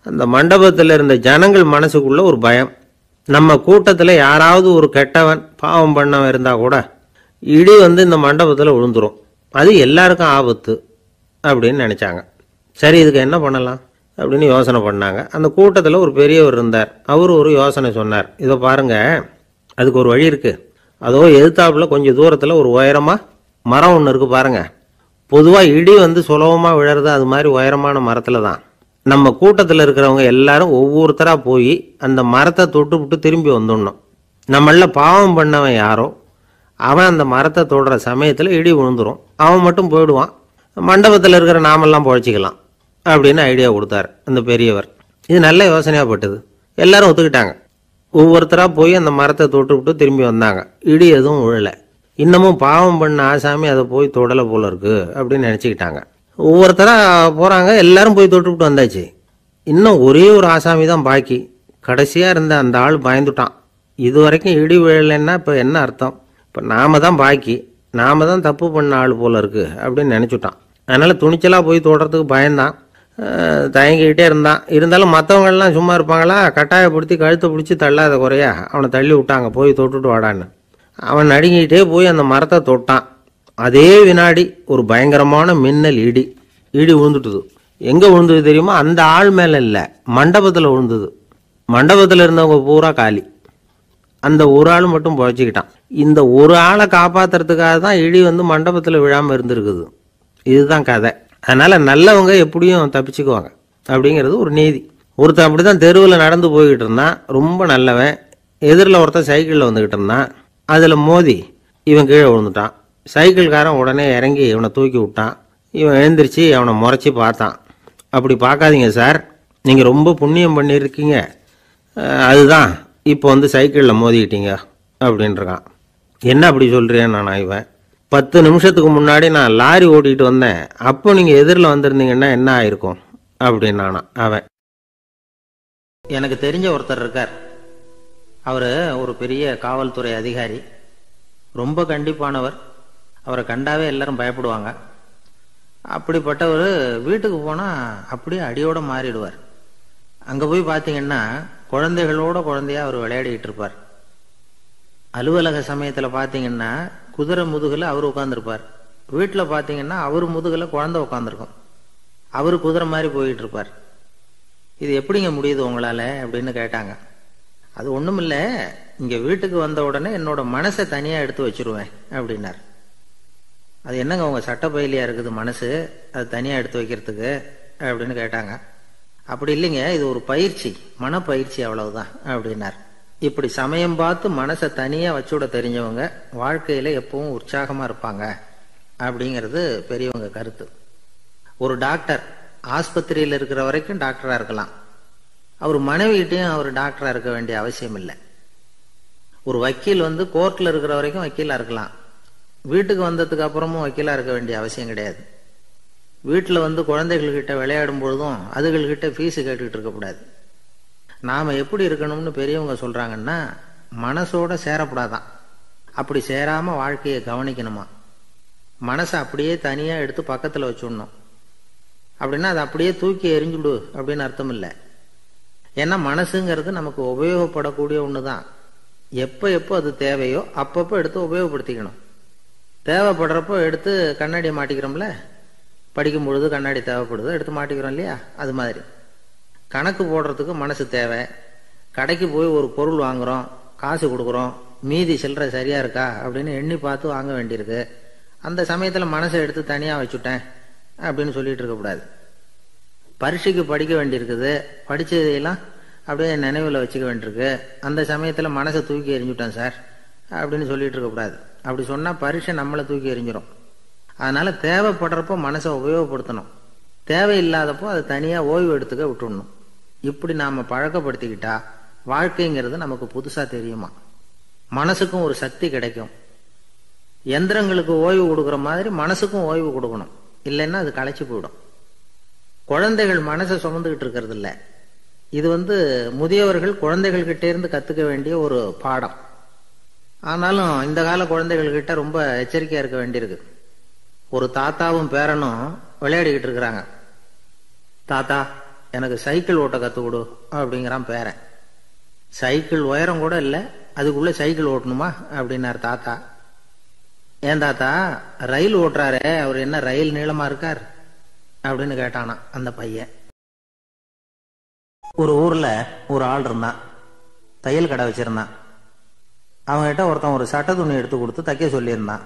அந்த மண்டபத்தில் இருந்த ஜனங்கள் மனசுக்குள்ள ஒரு பயம். நம்ம கூட்டத்தில் யாராவது ஒரு கெட்டவன் பாவம் பண்ணவன் இருந்தால் கூட இடி இந்த மண்டபத்தில் விழுந்துரும், அது எல்லாருக்கும் ஆபத்து அப்படின்னு நினச்சாங்க. சரி, இதுக்கு என்ன பண்ணலாம் அப்படின்னு யோசனை பண்ணாங்க. அந்த கூட்டத்தில் ஒரு பெரியவர் இருந்தார். அவர் ஒரு யோசனை சொன்னார். இதை பாருங்க, அதுக்கு ஒரு வழி இருக்குது. அதோ எதிர்த்தாப்புல கொஞ்சம் தூரத்தில் ஒரு உயரமாக மரம் ஒன்று இருக்குது பாருங்க. பொதுவாக இடி சுலபமாக விழறது அது மாதிரி உயரமான மரத்தில் தான். நம்ம கூட்டத்தில் இருக்கிறவங்க எல்லாரும் ஒவ்வொருத்தராக போய் அந்த மரத்தை தொட்டு விட்டு திரும்பி வந்துடணும். நம்மள பாவம் பண்ணவன் யாரோ அவன் அந்த மரத்தை தொடுற சமயத்தில் இடி விழுந்துடும். அவன் மட்டும் போயிடுவான். மண்டபத்தில் இருக்கிற நாமெல்லாம் பொழைச்சிக்கலாம் அப்படின்னு ஐடியா கொடுத்தார் அந்த பெரியவர். இது நல்ல யோசனையாக பட்டது. எல்லாரும் ஒத்துக்கிட்டாங்க. ஒவ்வொருத்தராக போய் அந்த மரத்தை தொட்டு விட்டு திரும்பி வந்தாங்க. இடி எதுவும் விழலை. இன்னமும் பாவம் பண்ண ஆசாமி அதை போய் தொடலை போல இருக்கு அப்படின்னு நினச்சிக்கிட்டாங்க. ஒவ்வொருத்தராக போகிறாங்க. எல்லாரும் போய் தொட்டுவிட்டு வந்தாச்சு. இன்னும் ஒரே ஒரு ஆசாமி தான் பாக்கி. கடைசியாக இருந்த அந்த ஆள் பயந்துட்டான். இது வரைக்கும் இடி விழலைன்னா இப்போ என்ன அர்த்தம்? இப்போ நாம தான் பாக்கி, நாம தான் தப்பு பண்ண ஆள் போல இருக்கு அப்படின்னு நினச்சிட்டான். அதனால் துணிச்சலாக போய் தொடுறதுக்கு பயந்தான். தயங்கிக்கிட்டே இருந்தான். இருந்தாலும் மற்றவங்கள்லாம் சும்மா இருப்பாங்களா? கட்டாயப்படுத்தி கழுத்தை பிடிச்சி தள்ளாத குறையா அவனை தள்ளி விட்டாங்க. போய் தொட்டுட்டு வாடான்னு. அவன் நடுங்கிட்டே போய் அந்த மரத்தை தொட்டான். அதே வினாடி ஒரு பயங்கரமான மின்னல் இடி விழுந்துட்டுது. எங்கே விழுந்தது தெரியுமா? அந்த ஆள் மேலே இல்லை, மண்டபத்தில் விழுந்தது. மண்டபத்தில் இருந்தவங்க பூரா காலி. அந்த ஒரு ஆள் மட்டும் பொழைச்சிக்கிட்டான். இந்த ஒரு ஆளை காப்பாற்றுறதுக்காக தான் இடி மண்டபத்தில் விழாமல் இருந்திருக்குது. இதுதான் கதை. அதனால் நல்லவங்க எப்படியும் தப்பிச்சுக்குவாங்க அப்படிங்கிறது ஒரு நீதி. ஒருத்தன் அப்படி தான் தெருவில் நடந்து போய்கிட்டு இருந்தான். ரொம்ப நல்லவன். எதிரில் ஒருத்தன் சைக்கிளில் வந்துக்கிட்டு இருந்தான். அதில் மோதி இவன் கீழே விழுந்துட்டான். சைக்கிள்காரன் உடனே இறங்கி இவனை தூக்கி விட்டான். இவன் எழுந்திரிச்சு அவனை முறைச்சி பார்த்தான். அப்படி பார்க்காதீங்க சார், நீங்கள் ரொம்ப புண்ணியம் பண்ணியிருக்கீங்க, அதுதான் இப்போ சைக்கிளில் மோதிக்கிட்டீங்க அப்படின்றான். என்ன அப்படி சொல்கிறேன் நான்? இவன் 10 நிமிஷத்துக்கு முன்னாடி நான் லாரி ஓட்டிகிட்டு வந்தேன், அப்போ நீங்கள் எதிரில் வந்திருந்தீங்கன்னா என்ன ஆயிருக்கும் அப்படின்னானா அவன். எனக்கு தெரிஞ்ச ஒருத்தர் இருக்கார். அவர் ஒரு பெரிய காவல்துறை அதிகாரி. ரொம்ப கண்டிப்பானவர். அவரை கண்டாவே எல்லாரும் பயப்படுவாங்க. அப்படிப்பட்டவர் வீட்டுக்கு போனால் அப்படியே அடியோட மாறிடுவார். அங்கே போய் பார்த்தீங்கன்னா குழந்தைகளோட குழந்தையா அவர் விளையாடிக்கிட்டு இருப்பார். அலுவலக சமயத்தில் பார்த்தீங்கன்னா குதிரை முதுகில் அவர் உட்காந்துருப்பார். வீட்டில் பார்த்தீங்கன்னா அவர் முதுகில் குழந்தை உட்காந்துருக்கும். அவர் குதிரை மாதிரி போயிட்டு இருப்பார். இது எப்படிங்க முடியுது உங்களால் அப்படின்னு கேட்டாங்க. அது ஒன்றும் இல்லை, இங்கே வீட்டுக்கு வந்த உடனே என்னோட மனசை தனியாக எடுத்து வச்சிருவேன் அப்படின்னார். அது என்னங்க உங்கள் சட்டப்பயிலியாக இருக்குது மனசு, அது தனியாக எடுத்து வைக்கிறதுக்கு அப்படின்னு கேட்டாங்க. அப்படி இல்லைங்க, இது ஒரு பயிற்சி, மனப்பயிற்சி, அவ்வளவுதான் அப்படின்னார். இப்படி சமயம் பார்த்து மனசை தனியாக வச்சுவிட தெரிஞ்சவங்க வாழ்க்கையில் எப்பவும் உற்சாகமாக இருப்பாங்க அப்படிங்கிறது பெரியவங்க கருத்து. ஒரு டாக்டர் ஆஸ்பத்திரியில் இருக்கிற வரைக்கும் டாக்டராக இருக்கலாம். அவர் மனைவிகிட்டையும் அவர் டாக்டராக இருக்க வேண்டிய அவசியம் இல்லை. ஒரு வக்கீல் கோர்ட்டில் இருக்கிற வரைக்கும் வக்கீலாக இருக்கலாம். வீட்டுக்கு வந்ததுக்கு அப்புறமும் வக்கீலாக இருக்க வேண்டிய அவசியம் கிடையாது. வீட்டில் குழந்தைகள்கிட்ட விளையாடும் பொழுதும் அதுகள்கிட்ட ஃபீஸு கேட்டுக்கிட்டு இருக்கக்கூடாது. நாம் எப்படி இருக்கணும்னு பெரியவங்க சொல்கிறாங்கன்னா, மனசோட சேரக்கூடாதான். அப்படி சேராமல் வாழ்க்கையை கவனிக்கணுமா. மனசை அப்படியே தனியாக எடுத்து பக்கத்தில் வச்சுடணும். அப்படின்னா அதை அப்படியே தூக்கி எறிஞ்சுடு அப்படின்னு அர்த்தம் இல்லை. ஏன்னா மனசுங்கிறது நமக்கு உபயோகப்படக்கூடிய ஒன்று தான். எப்போ எப்போ அது தேவையோ அப்பப்போ எடுத்து உபயோகப்படுத்திக்கணும். தேவைப்படுறப்போ எடுத்து கண்ணாடியை மாட்டிக்கிறோம்ல, படிக்கும் பொழுது கண்ணாடி தேவைப்படுது, எடுத்து மாட்டிக்கிறோம் இல்லையா? அது மாதிரி கணக்கு போடுறதுக்கு மனசு தேவை. கடைக்கு போய் ஒரு பொருள் வாங்குகிறோம், காசு கொடுக்குறோம், மீதி சில்லறை சரியாக இருக்கா அப்படின்னு எண்ணி பார்த்து வாங்க வேண்டியிருக்கு. அந்த சமயத்தில் மனசை எடுத்து தனியாக வச்சுட்டேன் அப்படின்னு சொல்லிட்டு இருக்கக்கூடாது. பரீட்சைக்கு படிக்க வேண்டியிருக்குது, படித்ததையெல்லாம் அப்படியே நினைவில் வச்சுக்க வேண்டியிருக்கு. அந்த சமயத்தில் மனசை தூக்கி எறிஞ்சுட்டேன் சார் அப்படின்னு சொல்லிட்டு இருக்கக்கூடாது. அப்படி சொன்னால் பரீட்சை நம்மளை தூக்கி எறிஞ்சிடும். அதனால் தேவைப்படுறப்போ மனசை உபயோகப்படுத்தணும், தேவையில்லாதப்போ அதை தனியாக ஓய்வு எடுத்துக்க விட்டுடணும். இப்படி நாம் பழக்கப்படுத்திக்கிட்டா வாழ்க்கைங்கிறது நமக்கு புதுசாக தெரியுமா. மனசுக்கும் ஒரு சக்தி கிடைக்கும். எந்திரங்களுக்கு ஓய்வு கொடுக்குற மாதிரி மனசுக்கும் ஓய்வு கொடுக்கணும், இல்லைன்னா அது களைச்சி போயிடும். குழந்தைகள் மனசை சுமந்துக்கிட்டு இருக்கிறது இல்லை. இது முதியவர்கள் குழந்தைகள்கிட்ட இருந்து கற்றுக்க வேண்டிய ஒரு பாடம். ஆனாலும் இந்த கால குழந்தைகள்கிட்ட ரொம்ப எச்சரிக்கையாக இருக்க வேண்டியிருக்கு. ஒரு தாத்தாவும் பேரனும் விளையாடிக்கிட்டு இருக்கிறாங்க. தாத்தா எனக்கு சைக்கிள் ஓட்ட கற்றுக் கொடு அப்படிங்கிறான் பேரன். சைக்கிள் உயரம் கூட இல்லை, அதுக்குள்ளே சைக்கிள் ஓட்டணுமா அப்படின்னார் தாத்தா. ஏன் தாத்தா, ரயில் ஓட்டுறாரே அவர் என்ன ரயில் நீளமாக இருக்கார் அப்படின்னு கேட்டானா அந்த பையன். ஒரு ஊரில் ஒரு ஆள் இருந்தான், தையல் கடை வச்சிருந்தான். அவங்ககிட்ட ஒருத்தன் ஒரு சட்டை துணி எடுத்து கொடுத்து தைக்க சொல்லியிருந்தான்.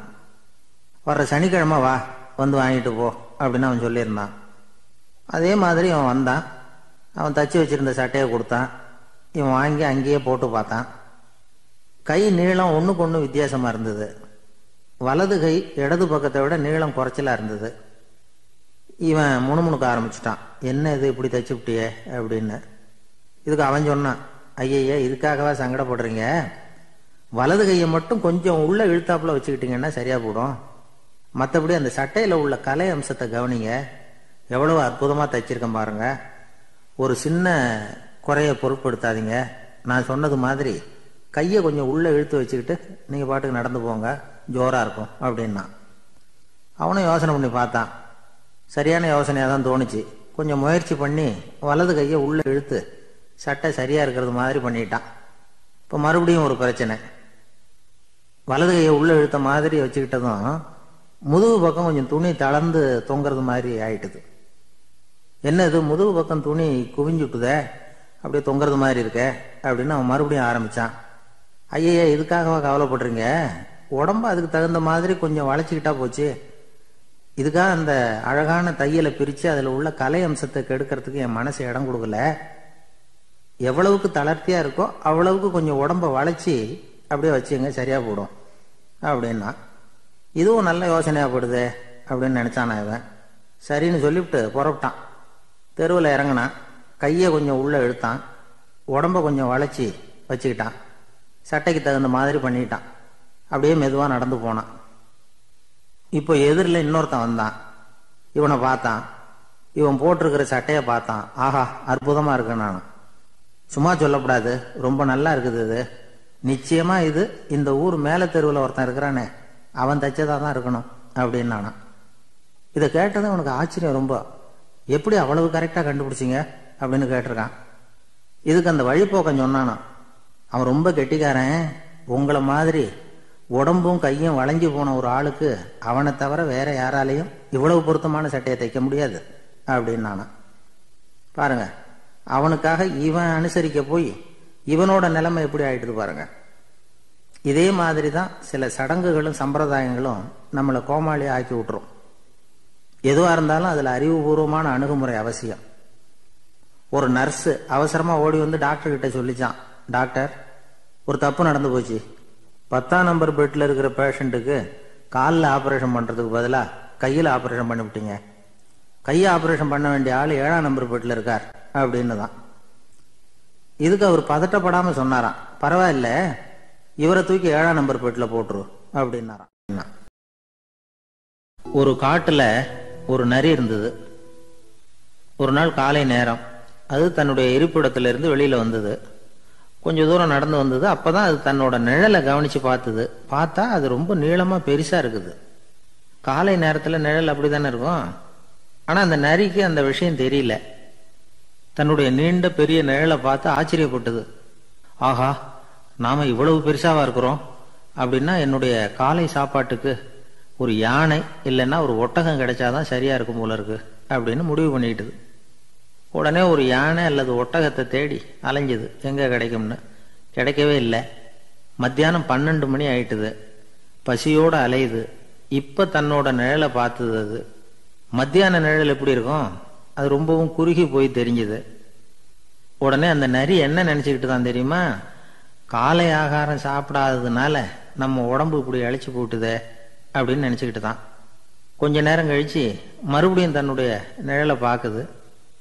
வர்ற சனிக்கிழமை வா, வாங்கிட்டு போ அப்படின்னு அவன் சொல்லியிருந்தான். அதே மாதிரி அவன் வந்தான். அவன் தச்சு வச்சிருந்த சட்டையை கொடுத்தான். இவன் வாங்கி அங்கேயே போட்டு பார்த்தான். கை நீளம் ஒன்றுக்கு ஒன்று வித்தியாசமாக இருந்தது. வலது கை இடது பக்கத்தை விட நீளம் குறைச்சலாக இருந்தது. இவன் முணுமுணுக்க ஆரம்பிச்சிட்டான், என்ன இது இப்படி தச்சு விட்டியே அப்படின்னு. இதுக்கு அவன் சொன்னான், ஐயய்யா இதுக்காகவா சங்கடப்படுறீங்க, வலது கையை மட்டும் கொஞ்சம் உள்ள இழுத்தாப்புல வச்சுக்கிட்டீங்கன்னா சரியா போடும். மற்றபடி அந்த சட்டையில் உள்ள கலை அம்சத்தை கவனிங்க, எவ்வளவு அற்புதமாக தைச்சிருக்கேன் பாருங்க. ஒரு சின்ன குறைய பொருட்படுத்தாதீங்க. நான் சொன்னது மாதிரி கையை கொஞ்சம் உள்ளே இழுத்து வச்சுக்கிட்டு நீங்கள் பாட்டுக்கு நடந்து போங்க, ஜோராக இருக்கும் அப்படின்னா. அவனும் யோசனை பண்ணி பார்த்தான். சரியான யோசனையாக தான் தோணுச்சு. கொஞ்சம் முயற்சி பண்ணி வலது கையை உள்ளே இழுத்து சட்டை சரியாக இருக்கிறது மாதிரி பண்ணிட்டான். இப்போ மறுபடியும் ஒரு பிரச்சனை. வலது கையை உள்ளே இழுத்த மாதிரி வச்சுக்கிட்டதும் முதுகு பக்கம் கொஞ்சம் துணி தளர்ந்து தொங்குறது மாதிரி ஆயிட்டுது. என்னது முதுகு பக்கம் துணி குவிஞ்சுட்டுதே, அப்படியே தொங்குறது மாதிரி இருக்க அப்படின்னு அவன் மறுபடியும் ஆரம்பித்தான். ஐயா இதுக்காகவா கவலைப்படுறீங்க, உடம்பு அதுக்கு தகுந்த மாதிரி கொஞ்சம் வளைச்சிக்கிட்டா போச்சு. இதுக்காக அந்த அழகான தையலை பிரித்து அதில் உள்ள கலை அம்சத்தை கெடுக்கிறதுக்கு என் மனசு இடம் கொடுக்கல. எவ்வளவுக்கு தளர்த்தியாக இருக்கோ அவ்வளவுக்கு கொஞ்சம் உடம்பை வளைச்சி அப்படியே வச்சுங்க, சரியாக போடும் அப்படின்னா. இதுவும் நல்ல யோசனையாக போடுது அப்படின்னு நினச்சானா இவன். சரின்னு சொல்லிவிட்டு புறப்பட்டான். தெருவில் இறங்கினான். கையை கொஞ்சம் உள்ளே இழுத்தான், உடம்பை கொஞ்சம் வளைச்சி வச்சுக்கிட்டான், சட்டைக்கு தகுந்த மாதிரி பண்ணிட்டான். அப்படியே மெதுவாக நடந்து போனான். இப்போ எதிரில் இன்னொருத்தன் வந்தான். இவனை பார்த்தான். இவன் போட்டிருக்கிற சட்டையை பார்த்தான். ஆஹா அற்புதமாக இருக்கு. நான் சும்மா சொல்லக்கூடாது, ரொம்ப நல்லா இருக்குது இது. நிச்சயமா இது இந்த ஊர் மேல தெருவில் ஒருத்தன் இருக்கிறானே அவன் தைச்சதா தான் இருக்கணும் அப்படின்னு நானா. இதை கேட்டதும் உனக்கு ஆச்சரியம் ரொம்ப. எப்படி அவ்வளவு கரெக்டா கண்டுபிடிச்சிங்க அப்படின்னு கேட்டிருக்கான். இதுக்கு அந்த வழிபோக்கன் சொன்னானா, அவன் ரொம்ப கெட்டிக்காரன், உங்களை மாதிரி உடம்பும் கையும் வளைஞ்சு போன ஒரு ஆளுக்கு அவனை தவிர வேற யாராலையும் இவ்வளவு பொருத்தமான சட்டையை தைக்க முடியாது அப்படின்னு நானா. பாருங்க, அவனுக்காக இவன் அனுசரிக்க போய் இவனோட நிலைமை எப்படி ஆயிடுது பாருங்க. இதே மாதிரி தான் சில சடங்குகளும் சம்பிரதாயங்களும் நம்மளை கோமாளி ஆக்கி விட்டுரும். எதுவா இருந்தாலும் அதுல அறிவுபூர்வமான அணுகுமுறை அவசியம். ஒரு நர்ஸ் அவசரமா ஓடி வந்து டாக்டர் கிட்ட சொல்லிச்சான், டாக்டர் ஒரு தப்பு நடந்து போச்சு, 10ஆம் நம்பர் பெட்ல இருக்கிற பேஷண்ட்டுக்கு காலில் ஆபரேஷன் பண்றதுக்கு பதிலா கையில் ஆபரேஷன் பண்ணிவிட்டீங்க, கையை ஆபரேஷன் பண்ண வேண்டிய ஆள் 7ஆம் நம்பர் பெட்ல இருக்கார் அப்படின்னு தான். இதுக்கு அவர் பதட்டப்படாம சொன்னாராம், பரவாயில்ல இவரை தூக்கி 7ஆம் நம்பர் பெட்ல போட்டுரு அப்படின்னாராம். ஒரு காட்டுல ஒரு நரி இருந்தது. ஒரு நாள் காலை நேரம் அது தன்னுடைய இருப்பிடத்திலிருந்து வெளியில வந்தது. கொஞ்சம் தூரம் நடந்து வந்தது. அப்பதான் அது தன்னோட நிழலை கவனிச்சு பார்த்தது. பார்த்தா அது ரொம்ப நீளமா பெருசா இருக்குது. காலை நேரத்துல நிழல் அப்படித்தானே இருக்கும். ஆனா அந்த நரிக்கு அந்த விஷயம் தெரியல. தன்னுடைய நீண்ட பெரிய நிழலை பார்த்து ஆச்சரியப்பட்டது. ஆஹா, நாம இவ்வளவு பெருசாவா இருக்கிறோம் அப்படின்னா என்னுடைய காலை சாப்பாட்டுக்கு ஒரு யானை இல்லைன்னா ஒரு ஒட்டகம் கிடைச்சாதான் சரியா இருக்கும் போல இருக்கு அப்படின்னு முடிவு பண்ணிக்கிட்டது. உடனே ஒரு யானை அல்லது ஒட்டகத்தை தேடி அலைஞ்சது, எங்க கிடைக்கும்னு. கிடைக்கவே இல்லை. மத்தியானம் 12 மணி ஆயிட்டுது. பசியோட அலையுது. இப்ப தன்னோட நிழலை பார்த்தது. அது மத்தியான நிழல் எப்படி இருக்கும், அது ரொம்பவும் குறுகி போய் தெரிஞ்சுது. உடனே அந்த நரி என்ன நினைச்சுக்கிட்டு தான் தெரியுமா, காலை ஆகாரம் சாப்பிடாததுனால நம்ம உடம்பு இப்படி அழிச்சு போட்டுதே அப்படின்னு நினைச்சுக்கிட்டு தான். கொஞ்ச நேரம் கழிச்சு மறுபடியும் தன்னுடைய நிழலை பார்க்குது.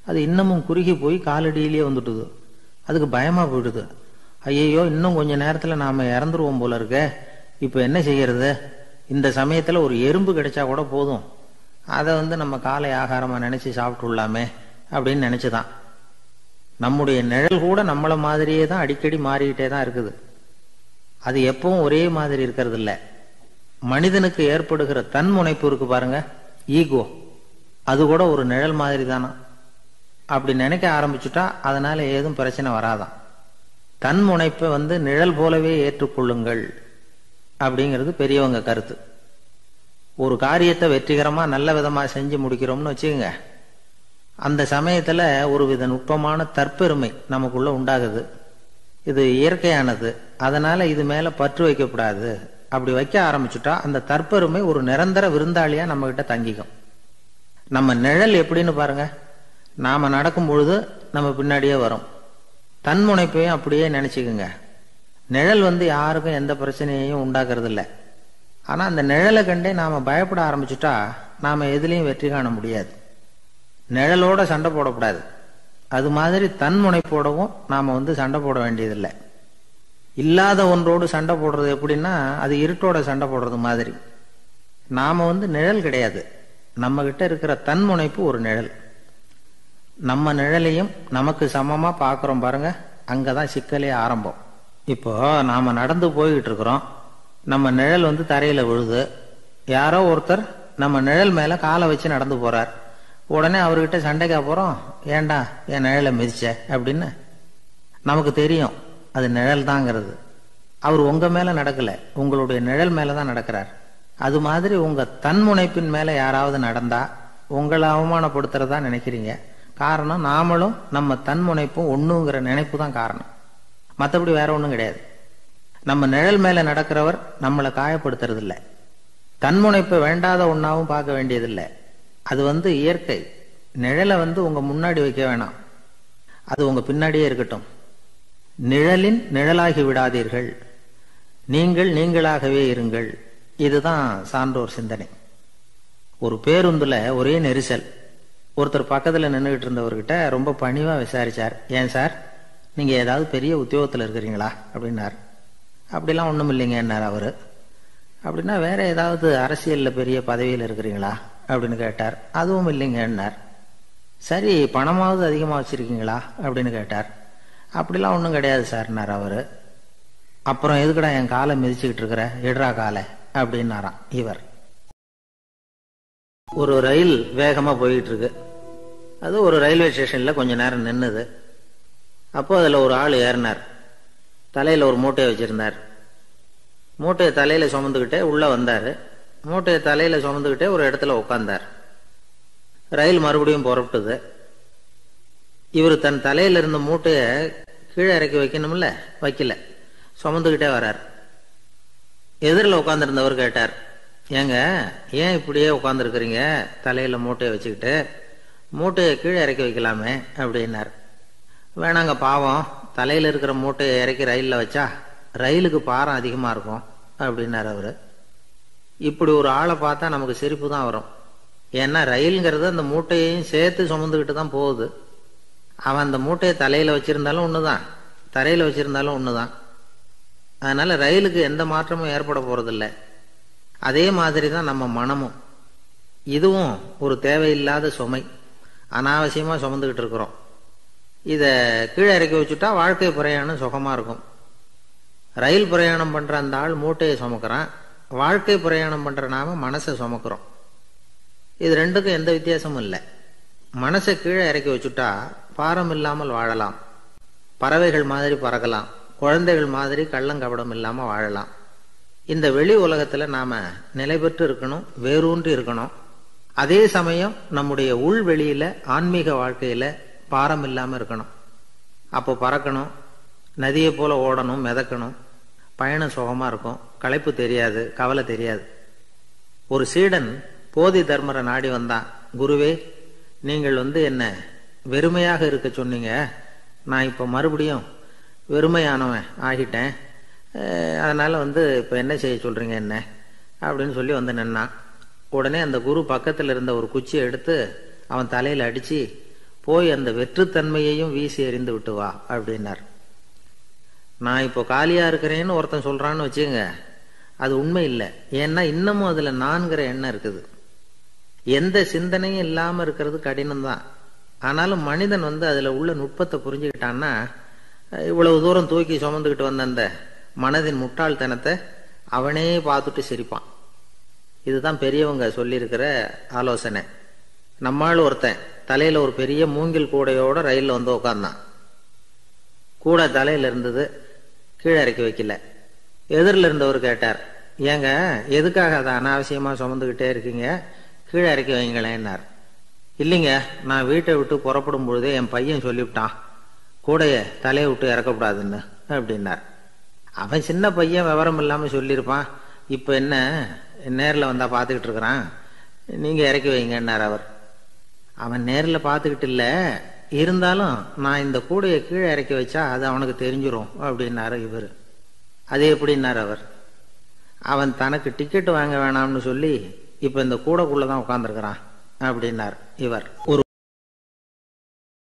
அது இன்னமும் குறுகி போய் காலடியிலேயே வந்துட்டுது. அதுக்கு பயமா போயிடுது. ஐயையோ, இன்னும் கொஞ்ச நேரத்துல நாம இறந்துருவோம் போல இருக்க, இப்ப என்ன செய்யறது? இந்த சமயத்துல ஒரு எறும்பு கிடைச்சா கூட போதும், அதை நம்ம காலை ஆகாரமா நினைச்சு சாப்பிட்டுள்ளாமே அப்படின்னு நினைச்சுதான். நம்முடைய நிழல் கூட நம்மள மாதிரியே தான் அடிக்கடி மாறிக்கிட்டே தான் இருக்குது. அது எப்பவும் ஒரே மாதிரி இருக்கிறது இல்ல. மனிதனுக்கு ஏற்படுகிற தன்முனைப்பு இருக்கு பாருங்க, ஈகோ, அது கூட ஒரு நிழல் மாதிரி தானா. அப்படி நினைக்க ஆரம்பிச்சுட்டா அதனால ஏதும் பிரச்சனை வராதான். தன்முனைப்பை நிழல் போலவே ஏற்றுக்கொள்ளுங்கள் அப்படிங்கிறது பெரியவங்க கருத்து. ஒரு காரியத்தை வெற்றிகரமா நல்ல விதமா செஞ்சு முடிக்கிறோம்னு வச்சுக்கோங்க, அந்த சமயத்துல ஒரு வித நுட்பமான தற்பெருமை நமக்குள்ள உண்டாகுது. இது இயற்கையானது, அதனால இது மேல பற்று வைக்கக்கூடாது. அப்படி வைக்க ஆரம்பிச்சுட்டா அந்த தற்பெருமை ஒரு நிரந்தர விருந்தாளியா நம்ம கிட்ட தங்கிக்கும். நம்ம நிழல் எப்படின்னு பாருங்க, நாம நடக்கும் பொழுது நம்ம பின்னாடியே வரும். தன்முனைப்பையும் அப்படியே நினைச்சுக்குங்க. நிழல் யாருக்கும் எந்த பிரச்சனையையும் உண்டாக்குறது இல்லை. ஆனா அந்த நிழலை கண்டே நாம பயப்பட ஆரம்பிச்சுட்டா நாம எதுலையும் வெற்றி காண முடியாது. நிழலோட சண்டை போடக்கூடாது. அது மாதிரி தன்முனைப்போடவும் நாம சண்டை போட வேண்டியதில்லை. இல்லாத ஒன்றோடு சண்டை போடுறது எப்படின்னா, அது இருட்டோட சண்டை போடுறது மாதிரி. நாம நிழல் கிடையாது, நம்ம கிட்ட இருக்கிற தன்முனைப்பு ஒரு நிழல். நம்ம நிழலையும் நமக்கு சமமா பாக்குறோம் பாருங்க, அங்கதான் சிக்கலே ஆரம்பம். இப்போ நாம நடந்து போய்கிட்டு இருக்கிறோம். நம்ம நிழல் தரையில விழுது. யாரோ ஒருத்தர் நம்ம நிழல் மேல காலை வச்சு நடந்து போறார். உடனே அவர்கிட்ட சண்டைக்கா போறோம், ஏண்டா என் நிழலை மிதிச்ச அப்படின்னு. நமக்கு தெரியும் அது நிழல் தாங்கிறது. அவர் உங்க மேல நடக்கல, உங்களுடைய நிழல் மேலதான் நடக்கிறார். அது மாதிரி உங்க தன்முனைப்பின் மேல யாராவது நடந்தா உங்களை அவமானப்படுத்துறதா நினைக்கிறீங்க. காரணம், நாமளும் நம்ம தன்முனைப்பும் ஒண்ணுங்கிற நினைப்பு தான் காரணம். மற்றபடி வேற ஒண்ணும் கிடையாது. நம்ம நிழல் மேல நடக்கிறவர் நம்மளை காயப்படுத்துறது இல்லை. தன்முனைப்பை வேண்டாத ஒன்னாவும் பார்க்க வேண்டியதில்லை. அது இயற்கை. நிழலை உங்க முன்னாடி வைக்க வேணாம், அது உங்க பின்னாடியே இருக்கட்டும். நிழலின் நிழலாகி விடாதீர்கள், நீங்கள் நீங்களாகவே இருங்கள். இதுதான் சான்றோர் சிந்தனை. ஒரு பேருந்துல ஒரே நெரிசல். ஒருத்தர் பக்கத்துல நின்றுகிட்டு இருந்தவர்கிட்ட ரொம்ப பணிவா விசாரிச்சார், ஏன் சார் நீங்க ஏதாவது பெரிய உத்தியோகத்துல இருக்கிறீங்களா அப்படின்னார். அப்படிலாம் ஒண்ணும் இல்லைங்க என்னார் அவரு. அப்படின்னா வேற ஏதாவது அரசியல்ல பெரிய பதவியில் இருக்கிறீங்களா அப்படின்னு கேட்டார். அதுவும் இல்லைங்க என்னார். சரி, பணமாவது அதிகமா வச்சிருக்கீங்களா அப்படின்னு கேட்டார். அப்படிலாம் ஒன்றும் கிடையாது சார்னார் அவரு. அப்புறம் எதுக்குடா என் காலை மிதிச்சுக்கிட்டு இருக்கிற, எடுறா காலை அப்படின்னாராம் இவர். ஒரு ரயில் வேகமா போயிட்டு இருக்கு. அது ஒரு ரயில்வே ஸ்டேஷன்ல கொஞ்ச நேரம் நின்னுது. அப்போ அதுல ஒரு ஆள் ஏறினார். தலையில ஒரு மூட்டையை வச்சிருந்தார். மூட்டையை தலையில சுமந்துக்கிட்டே உள்ள வந்தாரு. மூட்டையை தலையில சுமந்துக்கிட்டே ஒரு இடத்துல உட்கார்ந்தார். ரயில் மறுபடியும் புறப்பட்டது. இவர் தன் தலையில இருந்த மூட்டைய கீழே இறக்கி வைக்கணும்ல, வைக்கல, சுமந்துக்கிட்டே வர்றார். எதிரில் உட்கார்ந்துருந்தவர் கேட்டார், ஏங்க ஏன் இப்படியே உட்கார்ந்துருக்கிறீங்க, தலையில மூட்டையை வச்சுக்கிட்டு, மூட்டையை கீழே இறக்கி வைக்கலாமே அப்படின்னார். வேணாங்க, பாவம், தலையில இருக்கிற மூட்டையை இறக்கி ரயிலில் வச்சா ரயிலுக்கு பாரம் அதிகமா இருக்கும் அப்படின்னார் அவரு. இப்படி ஒரு ஆளை பார்த்தா நமக்கு சிரிப்பு தான் வரும். ஏன்னா ரயிலுங்கிறது அந்த மூட்டையையும் சேர்த்து சுமந்துக்கிட்டு தான் போகுது. அவன் அந்த மூட்டையை தலையில வச்சிருந்தாலும் ஒண்ணுதான், தரையில வச்சிருந்தாலும் ஒண்ணுதான். அதனால ரயிலுக்கு எந்த மாற்றமும் ஏற்பட போறதில்லை. அதே மாதிரி தான் நம்ம மனமும். இதுவும் ஒரு தேவையில்லாத சுமை, அனாவசியமா சுமந்துக்கிட்டு இருக்கிறோம். இத கீழே இறக்கி வச்சுட்டா வாழ்க்கை பிரயாணம் சுகமா இருக்கும். ரயில் பிரயாணம் பண்ற அந்த ஆள் மூட்டையை சுமக்கிறான், வாழ்க்கை பிரயாணம் பண்ற நாம மனசை சுமக்கிறோம். இது ரெண்டுக்கும் எந்த வித்தியாசமும் இல்லை. மனசை கீழே இறக்கி வச்சுட்டா பாரம் இல்லாமல் வாழலாம், பறவைகள் மாதிரி பறக்கலாம், குழந்தைகள் மாதிரி கள்ளங்கபடம் இல்லாம வாழலாம். இந்த வெளி உலகத்துல நாம நிலை பெற்று இருக்கணும், வேரூன்றி இருக்கணும். அதே சமயம் நம்முடைய உள் வெளியில ஆன்மீக வாழ்க்கையில பாரம் இல்லாம இருக்கணும். அப்போ பறக்கணும், நதியை போல ஓடணும், மிதக்கணும். பயணம் சுகமா இருக்கும், களைப்பு தெரியாது, கவலை தெரியாது. ஒரு சீடன் போதி தர்மரை நாடி வந்தான். குருவே, நீங்கள் என்ன வெறுமையாக இருக்க சொன்னீங்க, நான் இப்ப மறுபடியும் வெறுமையானவன் ஆகிட்டேன், அதனால இப்ப என்ன செய்ய சொல்றீங்க என்ன அப்படின்னு சொல்லி நின்னான். உடனே அந்த குரு பக்கத்துல இருந்த ஒரு குச்சியை எடுத்து அவன் தலையில அடிச்சு, போய் அந்த வெற்றுத்தன்மையையும் வீசி எறிந்து விட்டு வா அப்படின்னார். நான் இப்போ காலியா இருக்கிறேன்னு ஒருத்தன் சொல்றான்னு வச்சுங்க, அது உண்மை இல்லை. ஏன்னா இன்னமும் அதுல நான்கிற எண்ணம் இருக்குது. எந்த சிந்தனையும் இல்லாம இருக்கிறது கடினம்தான். ஆனாலும் மனிதன் அதுல உள்ள நுட்பத்தை புரிஞ்சுக்கிட்டான்னா, இவ்வளவு தூரம் தூக்கி சுமந்துக்கிட்டு வந்த அந்த மனதின் முட்டாள்தனத்தை அவனே பார்த்துட்டு சிரிப்பான். இதுதான் பெரியவங்க சொல்லியிருக்கிற ஆலோசனை. நம்மால் ஒருத்தன் தலையில ஒரு பெரிய மூங்கில் கூடையோட ரயில்ல உட்கார்ந்தான். கூடை தலையில இருந்தது, கீழே இறக்கி வைக்கல. எதிரில் இருந்தவர் கேட்டார், ஏங்க எதுக்காக அதை அனாவசியமா சுமந்துக்கிட்டே இருக்கீங்க, கீழே இறக்கி வைங்களேன்னார். இல்லைங்க, நான் வீட்டை விட்டு புறப்படும் பொழுதே என் பையன் சொல்லிவிட்டான், கூடைய தலையை விட்டு இறக்கக்கூடாதுன்னு அப்படின்னார். அவன் சின்ன பையன், விவரம் இல்லாம சொல்லியிருப்பான். இப்ப என்ன நேரில் வந்தா பார்த்துக்கிட்டு இருக்கிறான், நீங்க இறக்கி வைங்கன்னார் அவர். அவன் நேரில் பார்த்துக்கிட்டு இல்லை, இருந்தாலும் நான் இந்த கூடையை கீழே இறக்கி வச்சா அது அவனுக்கு தெரிஞ்சிடும் அப்படின்னாரு இவர். அது எப்படின்னார் அவர். அவன் தனக்கு டிக்கெட் வாங்க வேணாம்னு சொல்லி இப்ப இந்த கூடைக்குள்ளதான் உட்கார்ந்துருக்கிறான் அப்படின்னார் இவர். ஒரு